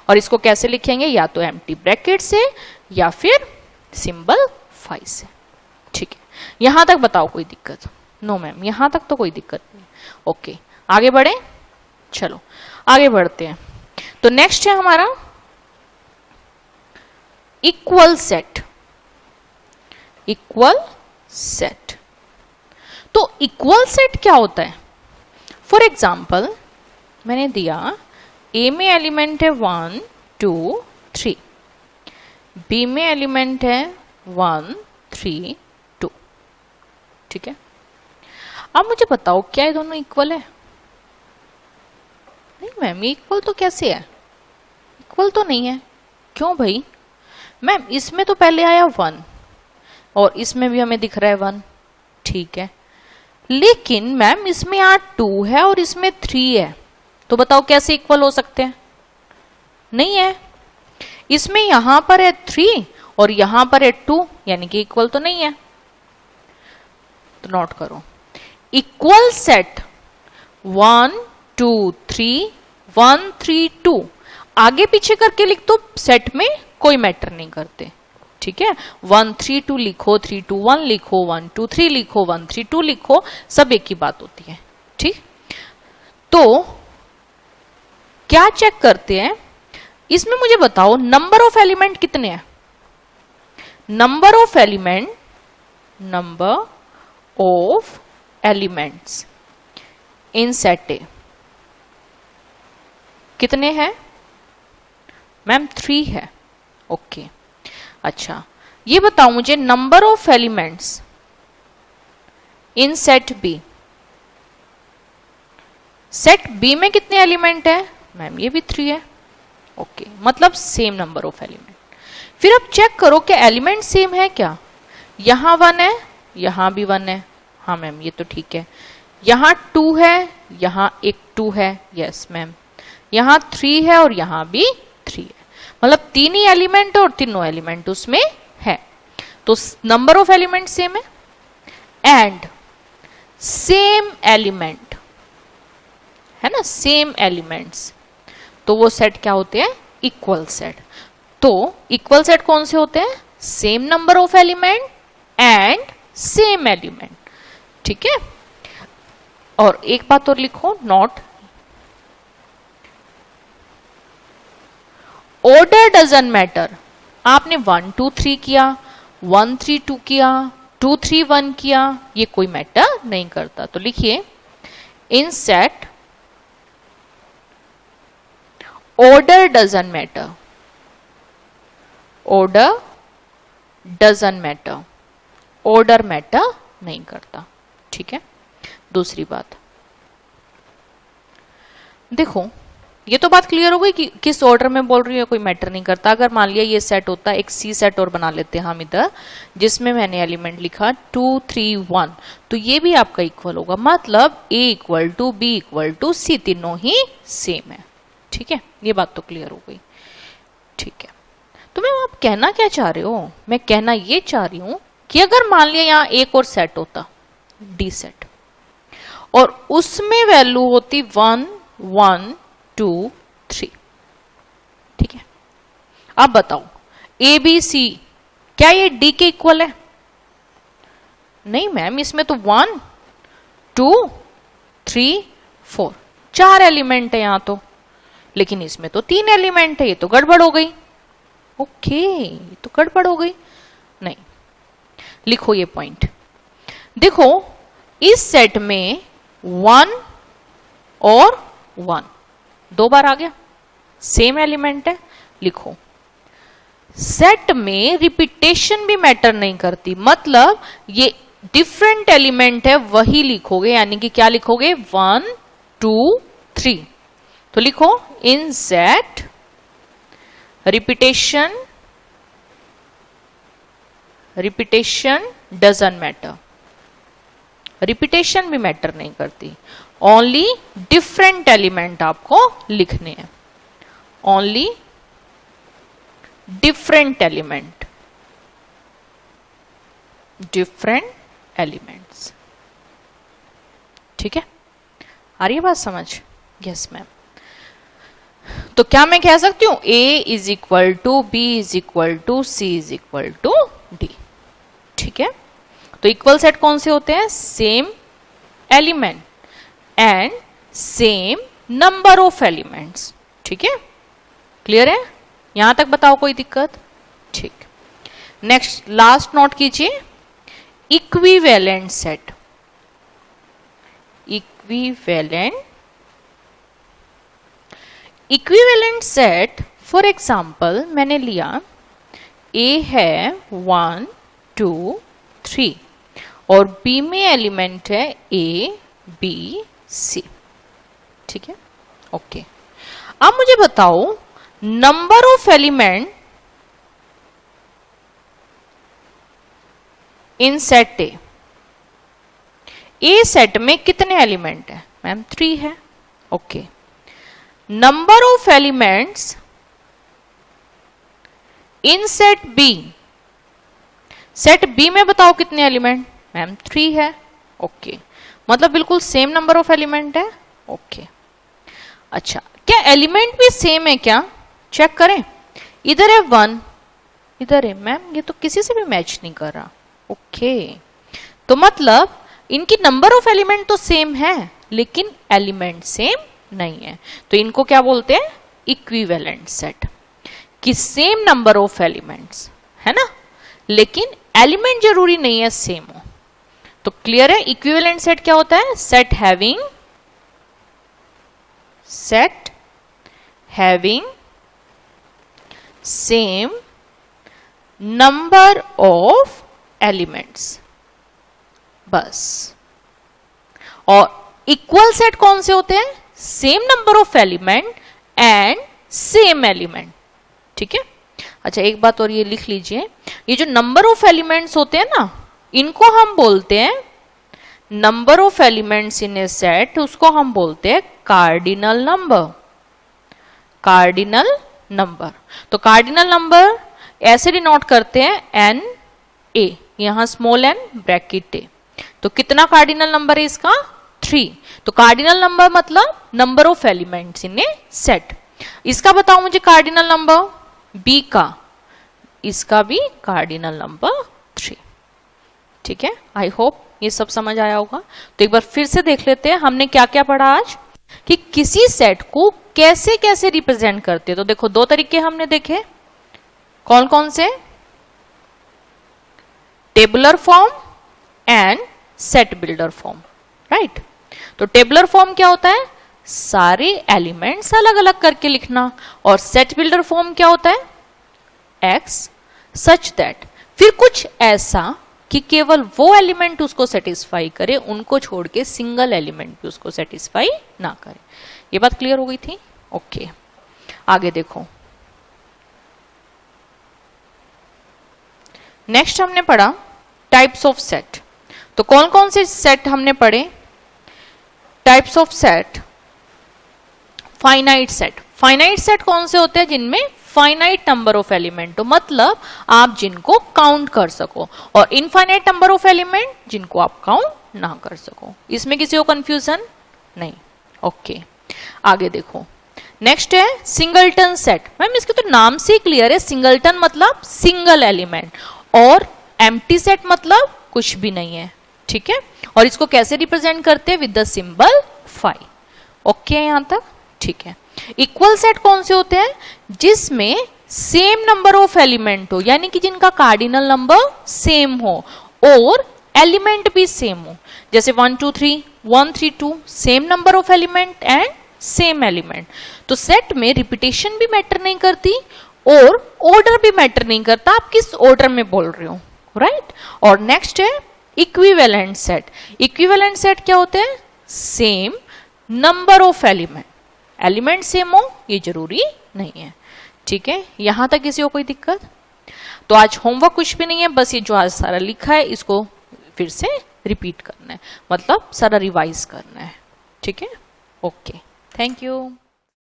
और इसको कैसे लिखेंगे? या तो एम्प्टी ब्रैकेट से या फिर सिंबल 5 से। ठीक है, यहां तक बताओ कोई दिक्कत? नो मैम, यहां तक तो कोई दिक्कत नहीं। ओके, आगे बढ़े, चलो आगे बढ़ते हैं। तो नेक्स्ट है हमारा इक्वल सेट, इक्वल सेट। तो इक्वल सेट क्या होता है? फॉर एग्जाम्पल मैंने दिया ए में एलिमेंट है 1 2 3, बी में एलिमेंट है 1 3 2, ठीक है। अब मुझे बताओ क्या ये दोनों इक्वल है? नहीं मैम, इक्वल तो कैसे है? इक्वल तो नहीं है। क्यों भाई? मैम इसमें तो पहले आया 1 और इसमें भी हमें दिख रहा है 1, ठीक है। लेकिन मैम इसमें यहाँ 2 है और इसमें 3 है, तो बताओ कैसे इक्वल हो सकते हैं? नहीं है। इसमें यहां पर है 3 और यहां पर है 2, यानी कि इक्वल तो नहीं है। तो नोट करो, इक्वल सेट 1 2 3 1 3 2 आगे पीछे करके लिख दो, सेट में कोई मैटर नहीं करते, ठीक है। 1 3 2 लिखो, 3 2 1 लिखो, 1 2 3 लिखो, 1 3 2 लिखो, सब एक ही बात होती है, ठीक। तो क्या चेक करते हैं इसमें? मुझे बताओ नंबर ऑफ एलिमेंट कितने हैं? Number of element, number of elements in set ए कितने हैं? मैम 3 है। ओके, अच्छा ये बताओ मुझे number of elements in set B. Set B में कितने एलिमेंट है? मैम ये भी 3 है। ओके, मतलब सेम नंबर ऑफ एलिमेंट। फिर अब चेक करो कि एलिमेंट सेम है क्या? यहां 1 है, यहां भी 1 है। हाँ मैम ये तो ठीक है। यहां 2 है, यहां एक 2 है। Yes ma'am. यहां 3 है और यहां भी 3 है, मतलब 3 ही एलिमेंट और तीनों एलिमेंट उसमें है, तो नंबर ऑफ एलिमेंट सेम है। एंड सेम एलिमेंट है ना, सेम एलिमेंट्स, तो वो सेट क्या होते हैं? Equal set. तो इक्वल सेट कौन से होते हैं? Same number of element and same element, ठीक है। और एक बात और लिखो, नोट, ऑर्डर डजंट मैटर। आपने 1 2 3 किया, 1 3 2 किया, 2 3 1 किया, ये कोई मैटर नहीं करता। तो लिखिए इन set order doesn't matter, order doesn't matter, order matter नहीं करता, ठीक है। दूसरी बात देखो, ये तो बात क्लियर हो गई कि किस ऑर्डर में बोल रही है, कोई मैटर नहीं करता। अगर मान लिया ये सेट होता, एक सी सेट और बना लेते हैं हम इधर, जिसमें मैंने एलिमेंट लिखा 2 3 1, तो ये भी आपका इक्वल होगा, मतलब A equal to B equal to C, तीनों ही सेम है, ठीक है। ये बात तो क्लियर हो गई, ठीक है। तो मैम आप कहना क्या चाह रहे हो? मैं कहना ये चाह रही हूं कि अगर मान लिया यहां एक और सेट होता डी सेट, और उसमें वैल्यू होती 1 1 2 3, ठीक है। अब बताओ ए बी सी, क्या ये डी के इक्वल है? नहीं मैम, इसमें तो 1 2 3 4 4 एलिमेंट है यहां तो, लेकिन इसमें तो 3 एलिमेंट है, ये तो गड़बड़ हो गई। ओके, ये तो गड़बड़ हो गई। नहीं, लिखो ये पॉइंट। देखो इस सेट में 1 और 1 दो बार आ गया, सेम एलिमेंट है। लिखो सेट में रिपीटेशन भी मैटर नहीं करती, मतलब ये डिफरेंट एलिमेंट है वही लिखोगे, यानी कि क्या लिखोगे? 1 2 3। तो लिखो in set repetition doesn't matter, repetition भी मैटर नहीं करती, ओनली डिफरेंट एलिमेंट आपको लिखने हैं, only different element, different elements, ठीक है। आ रही है बात समझ? Yes ma'am. तो क्या मैं कह सकती हूं A is equal to B is equal to C is equal to D, ठीक है। तो इक्वल सेट कौन से होते हैं? Same element and same number of elements, ठीक है। क्लियर है? यहां तक बताओ कोई दिक्कत? ठीक, नेक्स्ट लास्ट नोट कीजिए, equivalent set. Equivalent set for example मैंने लिया A है 1 2 3 और B में एलिमेंट है A B C, ठीक है, ओके। अब मुझे बताओ number of element in set A set में कितने एलिमेंट है? मैम 3 है, okay. Number of elements in set B, set B में बताओ कितने एलिमेंट? मैम 3 है, ओके। मतलब बिल्कुल सेम नंबर ऑफ एलिमेंट है, ओके। अच्छा, क्या एलिमेंट भी सेम है क्या? चेक करें, इधर है 1, इधर है, मैम ये तो किसी से भी मैच नहीं कर रहा, ओके। तो मतलब इनकी नंबर ऑफ एलिमेंट तो सेम है लेकिन एलिमेंट सेम नहीं है, तो इनको क्या बोलते हैं? इक्विवेलेंट सेट, कि सेम नंबर ऑफ एलिमेंट्स है ना, लेकिन एलिमेंट जरूरी नहीं है सेम हो। तो क्लियर है, इक्विवेलेंट सेट क्या होता है? Set having same number of elements, बस। और इक्वल सेट कौन से होते हैं? Same number of element and same element, ठीक है। अच्छा, एक बात और ये लिख लीजिए, ये जो नंबर ऑफ एलिमेंट्स होते हैं ना, इनको हम बोलते हैं number of elements in A set, उसको हम बोलते हैं कार्डिनल नंबर। कार्डिनल नंबर, तो कार्डिनल नंबर ऐसे डिनोट करते हैं एन ए, यहां स्मॉल एन ब्रैकेट ए। तो कितना कार्डिनल नंबर है इसका? 3। तो कार्डिनल नंबर मतलब number of elements in A set. इसका बताओ मुझे कार्डिनल नंबर, बी का, इसका भी कार्डिनल नंबर 3, ठीक है। आई होप ये सब समझ आया होगा। तो एक बार फिर से देख लेते हैं हमने क्या क्या पढ़ा आज, कि किसी सेट को कैसे कैसे रिप्रेजेंट करते हैं। तो देखो 2 तरीके हमने देखे, कौन कौन से? Tabular form and set builder form, right. तो टेबुलर फॉर्म क्या होता है? सारे एलिमेंट्स अलग अलग करके लिखना। और सेट बिल्डर फॉर्म क्या होता है? एक्स सच दैट, फिर कुछ ऐसा कि केवल वो एलिमेंट उसको सेटिस्फाई करे, उनको छोड़ के सिंगल एलिमेंट भी उसको सेटिस्फाई ना करे। ये बात क्लियर हो गई थी? ओके, आगे देखो। नेक्स्ट हमने पढ़ा टाइप्स ऑफ सेट। तो कौन कौन से सेट हमने पढ़े? Types of set, finite set. Finite set कौन से होते हैं? जिनमें फाइनाइट नंबर ऑफ एलिमेंट हो, मतलब आप जिनको काउंट कर सको, और इनफाइनाइट नंबर ऑफ एलिमेंट जिनको आप काउंट ना कर सको। इसमें किसी को कंफ्यूजन नहीं? ओके, आगे देखो। नेक्स्ट है सिंगलटन सेट। मैम इसके तो नाम से ही क्लियर है, सिंगलटन मतलब सिंगल एलिमेंट, और एम्प्टी सेट मतलब कुछ भी नहीं है, ठीक है। और इसको कैसे रिप्रेजेंट करते हैं? With the symbol 5। ओके, यहां तक ठीक है। इक्वल सेट कौन से होते हैं? जिसमें सेम नंबर ऑफ एलिमेंट हो, यानी कि जिनका कार्डिनल नंबर सेम हो और एलिमेंट भी सेम हो। जैसे 1 2 3 1 3 2, same number of element and same element. तो सेट में रिपीटेशन भी मैटर नहीं करती और ऑर्डर भी मैटर नहीं करता, आप किस ऑर्डर में बोल रहे हो, राइट। और नेक्स्ट है इक्विवेलेंट सेट। इक्विवेलेंट सेट क्या होते हैं? Same number of element, element same हो ये जरूरी नहीं है, ठीक है। यहां तक किसी को कोई दिक्कत? तो आज होमवर्क कुछ भी नहीं है, बस ये जो आज सारा लिखा है इसको फिर से रिपीट करना है, मतलब सारा रिवाइज करना है, ठीक है। Okay, thank you.